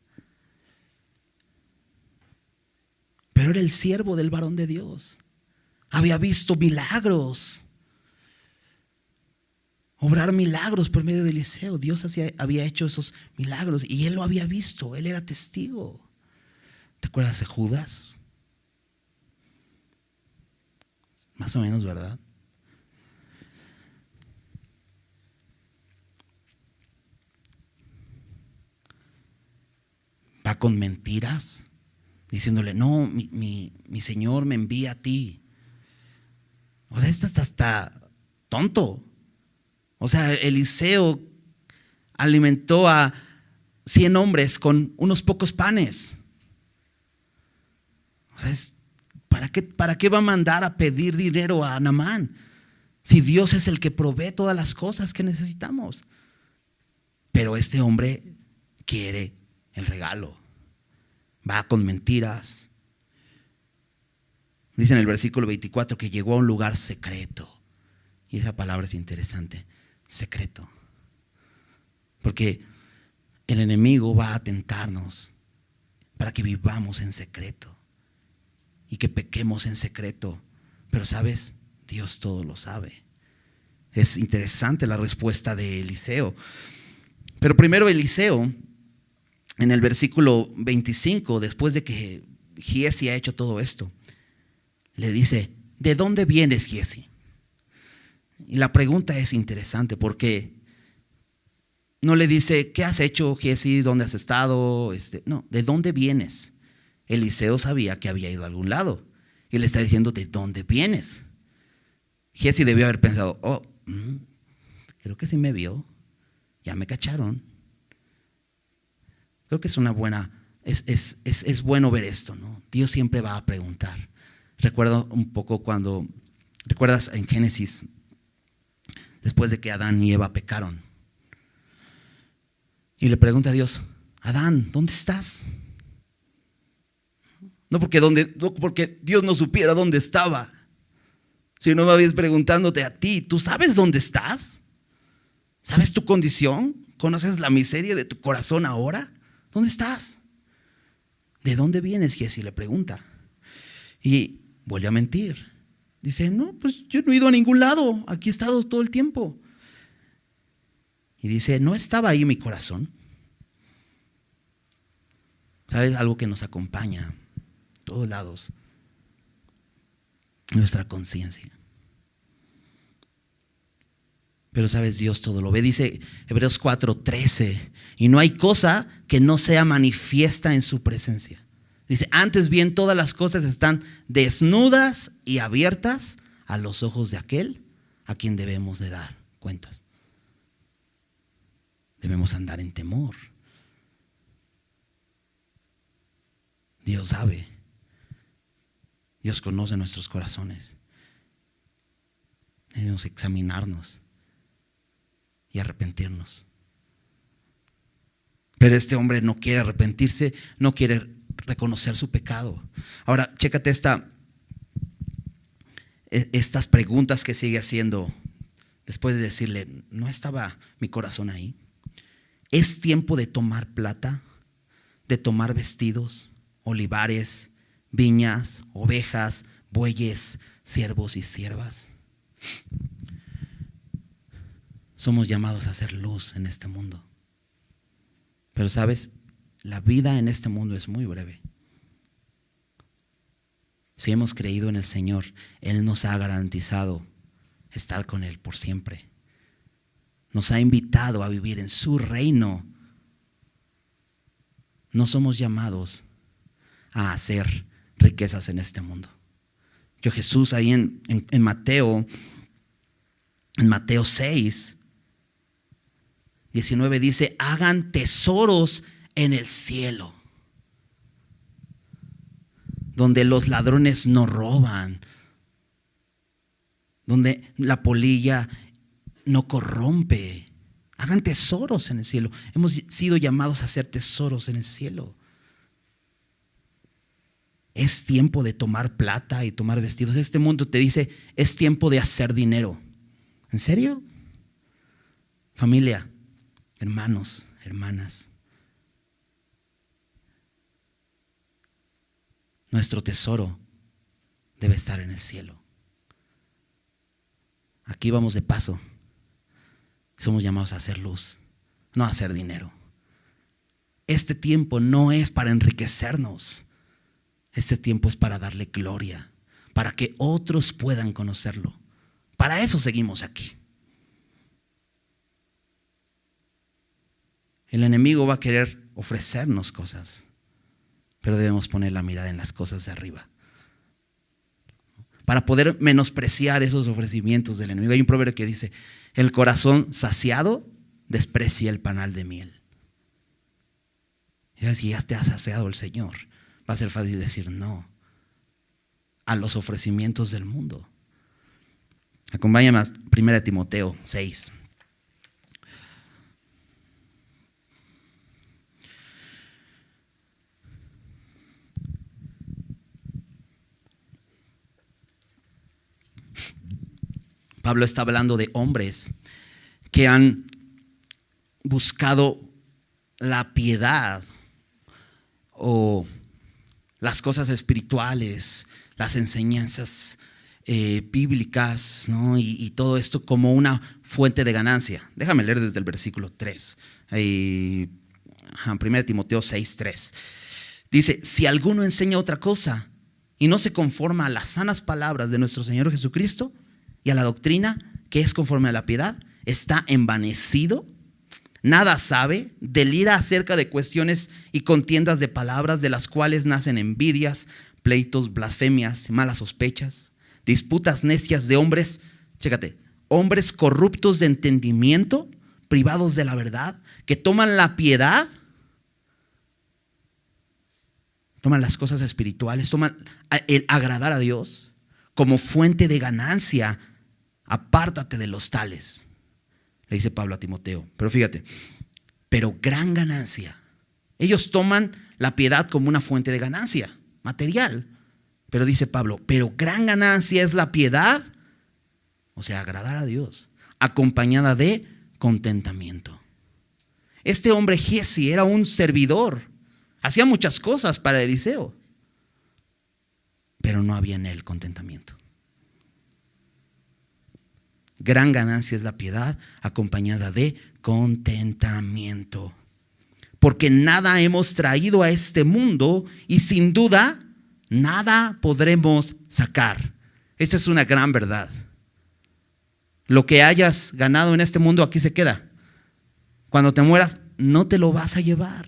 A: Pero era el siervo del varón de Dios. Había visto milagros, obrar milagros por medio de Eliseo. Dios había hecho esos milagros y él lo había visto, él era testigo. ¿Te acuerdas de Judas? Más o menos, ¿verdad? Va con mentiras, diciéndole: no, mi Señor me envía a ti. O sea, esto está tonto. O sea, Eliseo alimentó a 100 hombres con unos pocos panes. O sea, ¿para qué va a mandar a pedir dinero a Naamán? Si Dios es el que provee todas las cosas que necesitamos. Pero este hombre quiere el regalo. Va con mentiras. Dice en el versículo 24 que llegó a un lugar secreto. Y esa palabra es interesante, secreto. Porque el enemigo va a tentarnos para que vivamos en secreto y que pequemos en secreto. Pero ¿sabes? Dios todo lo sabe. Es interesante la respuesta de Eliseo. Pero primero Eliseo, en el versículo 25, después de que Giezi ha hecho todo esto, le dice: ¿de dónde vienes, Giezi? Y la pregunta es interesante porque no le dice: ¿qué has hecho, Giezi? ¿Dónde has estado? No, ¿de dónde vienes? Eliseo sabía que había ido a algún lado y le está diciendo: ¿de dónde vienes? Giezi debió haber pensado: creo que sí me vio, ya me cacharon. Creo que es una buena, es bueno ver esto, ¿no? Dios siempre va a preguntar. Recuerdo un poco cuando, ¿recuerdas en Génesis? Después de que Adán y Eva pecaron. Y le pregunta a Dios: Adán, ¿dónde estás? No porque Dios no supiera dónde estaba, sino más bien preguntándote a ti: ¿tú sabes dónde estás? ¿Sabes tu condición? ¿Conoces la miseria de tu corazón ahora? ¿Dónde estás? ¿De dónde vienes, Giezi? Le pregunta. Y vuelve a mentir. Dice: no, pues yo no he ido a ningún lado, aquí he estado todo el tiempo. Y dice: ¿no estaba ahí mi corazón? ¿Sabes? Algo que nos acompaña a todos lados: nuestra conciencia. Pero sabes, Dios todo lo ve. Dice Hebreos 4:13: y no hay cosa que no sea manifiesta en su presencia. Dice: antes bien todas las cosas están desnudas y abiertas a los ojos de aquel a quien debemos de dar cuentas. Debemos andar en temor. Dios sabe. Dios conoce nuestros corazones. Debemos examinarnos y arrepentirnos. Pero este hombre no quiere arrepentirse, no quiere reconocer su pecado. Ahora, chécate estas preguntas que sigue haciendo después de decirle: ¿no estaba mi corazón ahí? ¿Es tiempo de tomar plata, de tomar vestidos, olivares, viñas, ovejas, bueyes, siervos y siervas? Somos llamados a hacer luz en este mundo. Pero sabes, la vida en este mundo es muy breve. Si hemos creído en el Señor, Él nos ha garantizado estar con Él por siempre. Nos ha invitado a vivir en su reino. No somos llamados a hacer riquezas en este mundo. Jesús ahí en Mateo 6, 19 dice: hagan tesoros en el cielo, donde los ladrones no roban, donde la polilla no corrompe. Hagan tesoros en el cielo. Hemos sido llamados a hacer tesoros en el cielo. Es tiempo de tomar plata y tomar vestidos. Este mundo te dice: es tiempo de hacer dinero. ¿En serio? Familia, hermanos, hermanas, nuestro tesoro debe estar en el cielo. Aquí vamos de paso. Somos llamados a hacer luz, no a hacer dinero. Este tiempo no es para enriquecernos. Este tiempo es para darle gloria, para que otros puedan conocerlo. Para eso seguimos aquí. El enemigo va a querer ofrecernos cosas, pero debemos poner la mirada en las cosas de arriba, para poder menospreciar esos ofrecimientos del enemigo. Hay un proverbio que dice: el corazón saciado desprecia el panal de miel. Y si ya te ha saciado el Señor, va a ser fácil decir no a los ofrecimientos del mundo. Acompáñame a 1 Timoteo 6. Pablo está hablando de hombres que han buscado la piedad o las cosas espirituales, las enseñanzas bíblicas, ¿no? y todo esto como una fuente de ganancia. Déjame leer desde el versículo 3. 1 Timoteo 6, 3. Dice: si alguno enseña otra cosa y no se conforma a las sanas palabras de nuestro Señor Jesucristo y a la doctrina que es conforme a la piedad, está envanecido, nada sabe, delira acerca de cuestiones y contiendas de palabras, de las cuales nacen envidias, pleitos, blasfemias, malas sospechas, disputas necias de hombres, chécate, hombres corruptos de entendimiento, privados de la verdad, que toman la piedad, toman las cosas espirituales, toman el agradar a Dios como fuente de ganancia. Apártate de los tales, le dice Pablo a Timoteo. Pero fíjate, pero gran ganancia. Ellos toman la piedad como una fuente de ganancia material. Pero dice Pablo, pero gran ganancia es la piedad, o sea, agradar a Dios, acompañada de contentamiento. Este hombre Giezi era un servidor, hacía muchas cosas para Eliseo, pero no había en él contentamiento. Gran ganancia es la piedad acompañada de contentamiento. Porque nada hemos traído a este mundo y sin duda nada podremos sacar. Esta es una gran verdad. Lo que hayas ganado en este mundo aquí se queda. Cuando te mueras no te lo vas a llevar.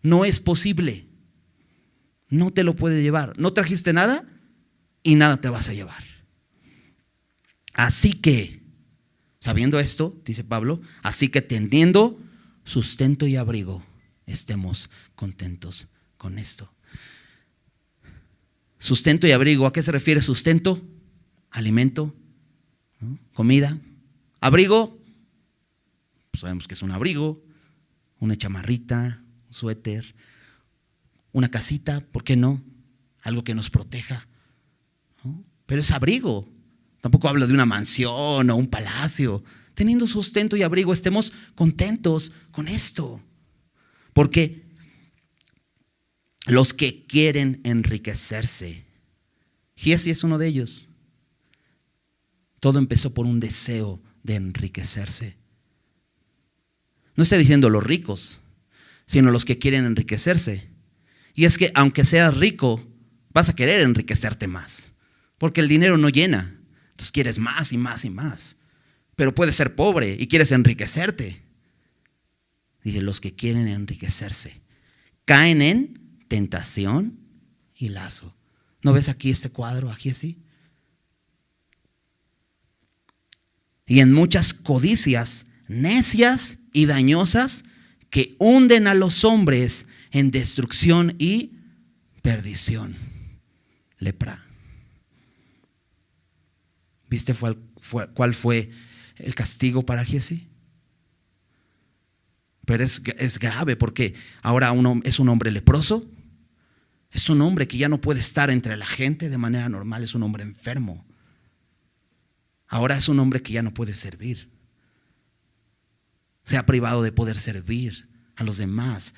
A: No es posible. No te lo puedes llevar. No trajiste nada y nada te vas a llevar. Así que, sabiendo esto, dice Pablo, así que teniendo sustento y abrigo, estemos contentos con esto. Sustento y abrigo, ¿a qué se refiere sustento? Alimento, ¿no? Comida. Abrigo, pues sabemos que es un abrigo, una chamarrita, un suéter, una casita, ¿por qué no? Algo que nos proteja, ¿no? Pero es abrigo. Tampoco habla de una mansión o un palacio. Teniendo sustento y abrigo, estemos contentos con esto. Porque los que quieren enriquecerse, Giezi es uno de ellos. Todo empezó por un deseo de enriquecerse. No está diciendo los ricos, sino los que quieren enriquecerse. Y es que aunque seas rico, vas a querer enriquecerte más. Porque el dinero no llena. Entonces quieres más y más y más. Pero puedes ser pobre y quieres enriquecerte. Dice, los que quieren enriquecerse caen en tentación y lazo. ¿No ves aquí este cuadro, aquí así? Y en muchas codicias necias y dañosas que hunden a los hombres en destrucción y perdición. Lepra. ¿Viste cuál fue el castigo para Giezi? Pero es grave porque ahora es un hombre leproso. Es un hombre que ya no puede estar entre la gente de manera normal. Es un hombre enfermo. Ahora es un hombre que ya no puede servir. Se ha privado de poder servir a los demás,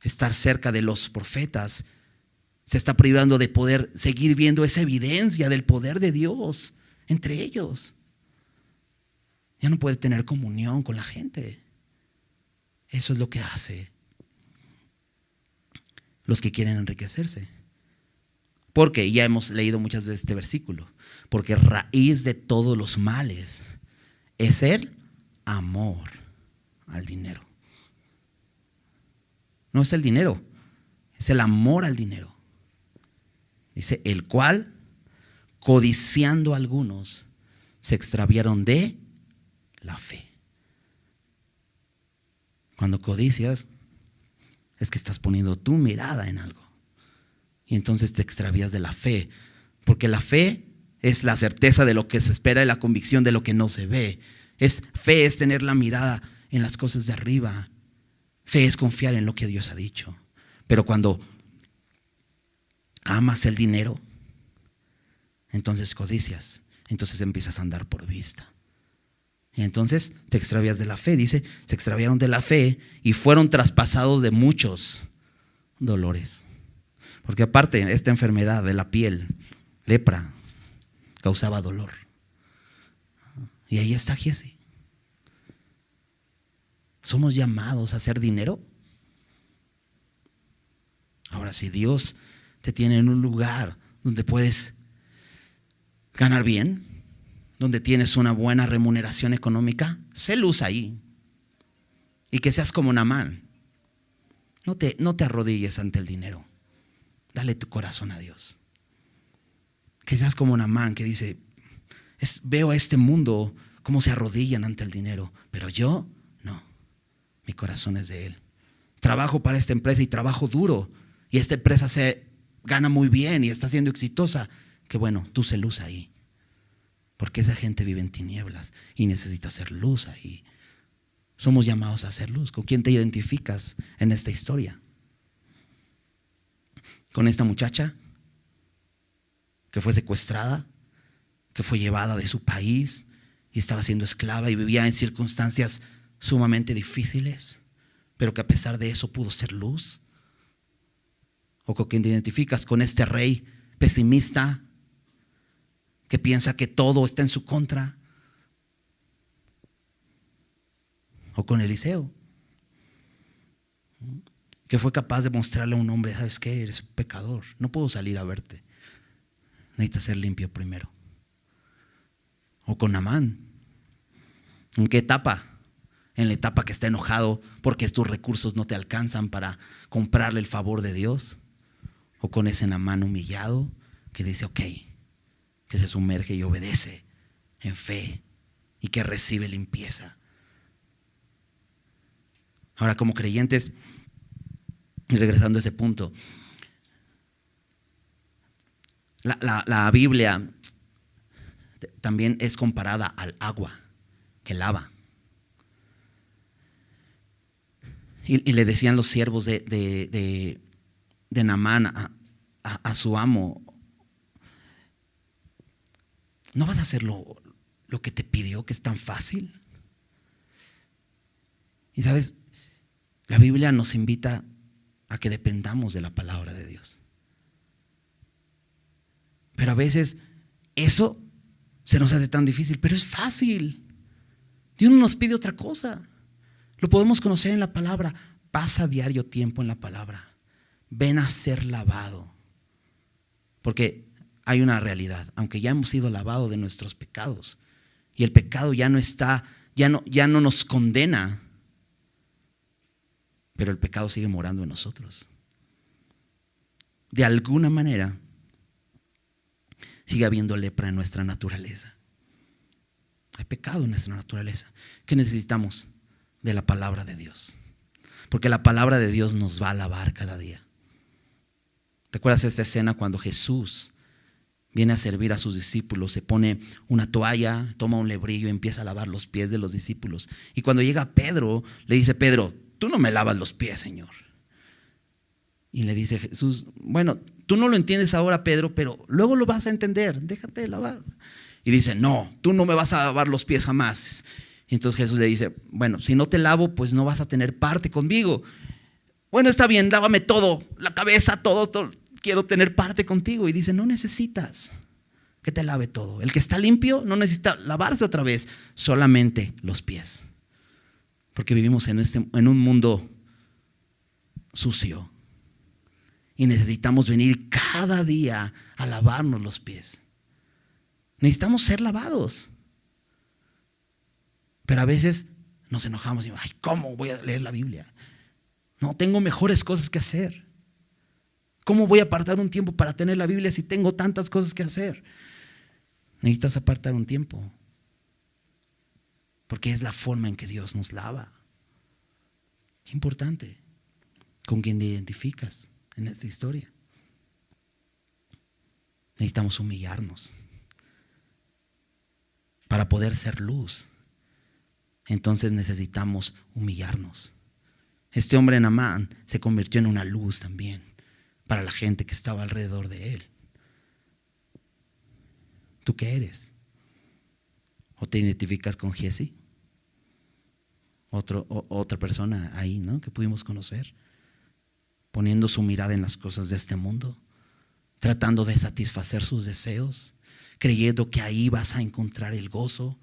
A: estar cerca de los profetas. Se está privando de poder seguir viendo esa evidencia del poder de Dios entre ellos. Ya no puede tener comunión con la gente. Eso es lo que hace los que quieren enriquecerse. Porque ya hemos leído muchas veces este versículo. Porque raíz de todos los males es el amor al dinero. No es el dinero, es el amor al dinero. Dice, el cual, codiciando algunos, se extraviaron de la fe. Cuando codicias, es que estás poniendo tu mirada en algo. Y entonces te extravías de la fe. Porque la fe es la certeza de lo que se espera y la convicción de lo que no se ve. Fe es tener la mirada en las cosas de arriba. Fe es confiar en lo que Dios ha dicho. Pero cuando amas el dinero, entonces codicias, entonces empiezas a andar por vista. Y entonces te extravías de la fe. Dice, se extraviaron de la fe y fueron traspasados de muchos dolores. Porque aparte, esta enfermedad de la piel, lepra, causaba dolor. Y ahí está Giesi. ¿Somos llamados a hacer dinero? Ahora, si Dios te tiene en un lugar donde puedes ganar bien, donde tienes una buena remuneración económica, sé luz ahí. Y que seas como Naamán. No te arrodilles ante el dinero. Dale tu corazón a Dios. Que seas como Naamán, que dice, veo a este mundo cómo se arrodillan ante el dinero, pero yo no. Mi corazón es de Él. Trabajo para esta empresa y trabajo duro, y esta empresa se gana muy bien y está siendo exitosa. Que bueno, tú sé luz ahí. Porque esa gente vive en tinieblas y necesita hacer luz ahí. Somos llamados a hacer luz. ¿Con quién te identificas en esta historia? ¿Con esta muchacha que fue secuestrada, que fue llevada de su país y estaba siendo esclava y vivía en circunstancias sumamente difíciles, pero que a pesar de eso pudo ser luz? ¿O con quién te identificas? ¿Con este rey pesimista que piensa que todo está en su contra? ¿O con Eliseo, que fue capaz de mostrarle a un hombre, ¿sabes qué? Eres un pecador, no puedo salir a verte, necesitas ser limpio primero? ¿O con Naamán? ¿En qué etapa? En la etapa que está enojado porque tus recursos no te alcanzan para comprarle el favor de Dios. ¿O con ese Naamán humillado que dice, ok, que se sumerge y obedece en fe y que recibe limpieza? Ahora, como creyentes, y regresando a ese punto, la Biblia también es comparada al agua que lava. Y le decían los siervos de Naamán a su amo, ¿no vas a hacer lo que te pidió, que es tan fácil? Y sabes, la Biblia nos invita a que dependamos de la palabra de Dios. Pero a veces eso se nos hace tan difícil, pero es fácil. Dios no nos pide otra cosa. Lo podemos conocer en la palabra. Pasa diario tiempo en la palabra. Ven a ser lavado. Porque hay una realidad. Aunque ya hemos sido lavados de nuestros pecados y el pecado ya no está, ya no nos condena, pero el pecado sigue morando en nosotros. De alguna manera sigue habiendo lepra en nuestra naturaleza. Hay pecado en nuestra naturaleza. ¿Qué necesitamos? De la palabra de Dios. Porque la palabra de Dios nos va a lavar cada día. ¿Recuerdas esta escena cuando Jesús viene a servir a sus discípulos? Se pone una toalla, toma un lebrillo y empieza a lavar los pies de los discípulos. Y cuando llega Pedro, le dice: Pedro, tú no me lavas los pies, Señor. Y le dice Jesús: bueno, tú no lo entiendes ahora, Pedro, pero luego lo vas a entender, déjate de lavar. Y dice: no, tú no me vas a lavar los pies jamás. Y entonces Jesús le dice: bueno, si no te lavo, pues no vas a tener parte conmigo. Bueno, está bien, lávame todo, la cabeza, todo, quiero tener parte contigo. Y dice: no necesitas que te lave todo. El que está limpio no necesita lavarse otra vez, solamente los pies. Porque vivimos en un mundo sucio y necesitamos venir cada día a lavarnos los pies. Necesitamos ser lavados. Pero a veces nos enojamos y decimos: ay, ¿cómo voy a leer la Biblia? No, tengo mejores cosas que hacer. ¿Cómo voy a apartar un tiempo para tener la Biblia si tengo tantas cosas que hacer? Necesitas apartar un tiempo, porque es la forma en que Dios nos lava. Qué importante. ¿Con quién te identificas en esta historia? Necesitamos humillarnos. para poder ser luz, entonces necesitamos humillarnos. Este hombre Naamán se convirtió en una luz también para la gente que estaba alrededor de él. ¿Tú qué eres? ¿O te identificas con Giesi? Otra persona ahí, ¿no?, que pudimos conocer, poniendo su mirada en las cosas de este mundo, tratando de satisfacer sus deseos, creyendo que ahí vas a encontrar el gozo,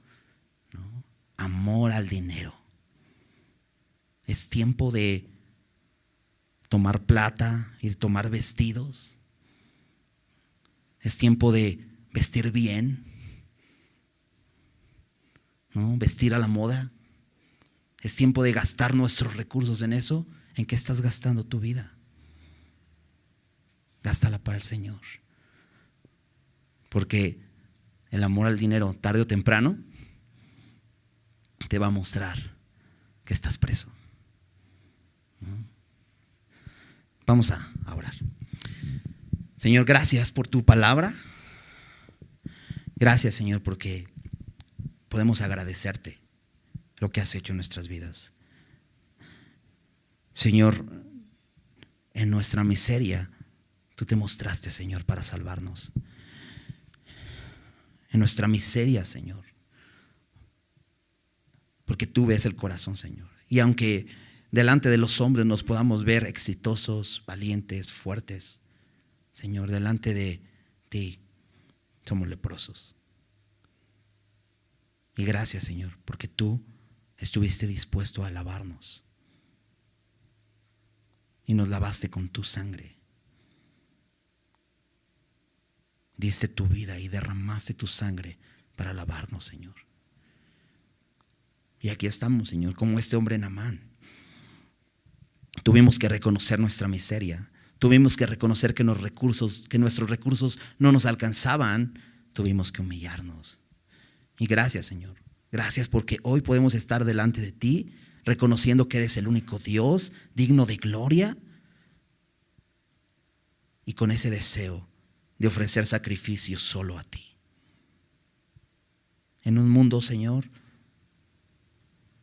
A: ¿no? Amor al dinero. Es tiempo de tomar plata y de tomar vestidos. Es tiempo de vestir bien, ¿no?, vestir a la moda. Es tiempo de gastar nuestros recursos en eso. ¿En qué estás gastando tu vida? Gástala para el Señor. Porque el amor al dinero, tarde o temprano, te va a mostrar que estás preso. Vamos a orar. Señor, gracias por tu palabra. Gracias, Señor, porque podemos agradecerte lo que has hecho en nuestras vidas. Señor, en nuestra miseria, tú te mostraste, Señor, para salvarnos. En nuestra miseria, Señor, porque tú ves el corazón, Señor. Y aunque delante de los hombres nos podamos ver exitosos, valientes, fuertes, Señor, delante de ti somos leprosos. Y gracias, Señor, porque tú estuviste dispuesto a lavarnos y nos lavaste con tu sangre. Diste tu vida y derramaste tu sangre para lavarnos, Señor. Y aquí estamos, Señor, como este hombre Naamán. Tuvimos que reconocer nuestra miseria. Tuvimos que reconocer que nuestros recursos no nos alcanzaban. Tuvimos que humillarnos. Y gracias, Señor. Gracias porque hoy podemos estar delante de ti, reconociendo que eres el único Dios digno de gloria, y con ese deseo de ofrecer sacrificios solo a ti. En un mundo, Señor,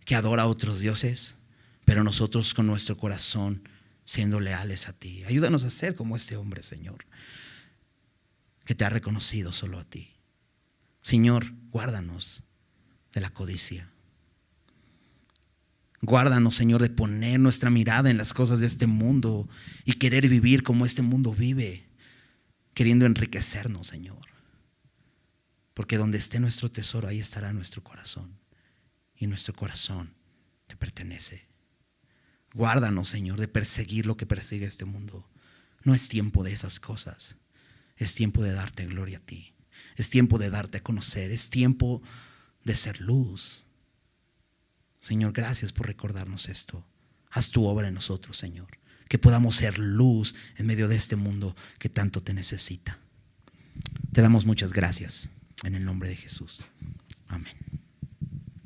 A: que adora a otros dioses, pero nosotros con nuestro corazón siendo leales a ti. Ayúdanos a ser como este hombre, Señor, que te ha reconocido solo a ti. Señor, guárdanos de la codicia. Guárdanos, Señor, de poner nuestra mirada en las cosas de este mundo y querer vivir como este mundo vive, queriendo enriquecernos, Señor. Porque donde esté nuestro tesoro, ahí estará nuestro corazón. Y nuestro corazón te pertenece. Guárdanos, Señor, de perseguir lo que persigue este mundo. No es tiempo de esas cosas. Es tiempo de darte gloria a ti. Es tiempo de darte a conocer. Es tiempo de ser luz. Señor, gracias por recordarnos esto. Haz tu obra en nosotros, Señor. Que podamos ser luz en medio de este mundo que tanto te necesita. Te damos muchas gracias en el nombre de Jesús. Amén.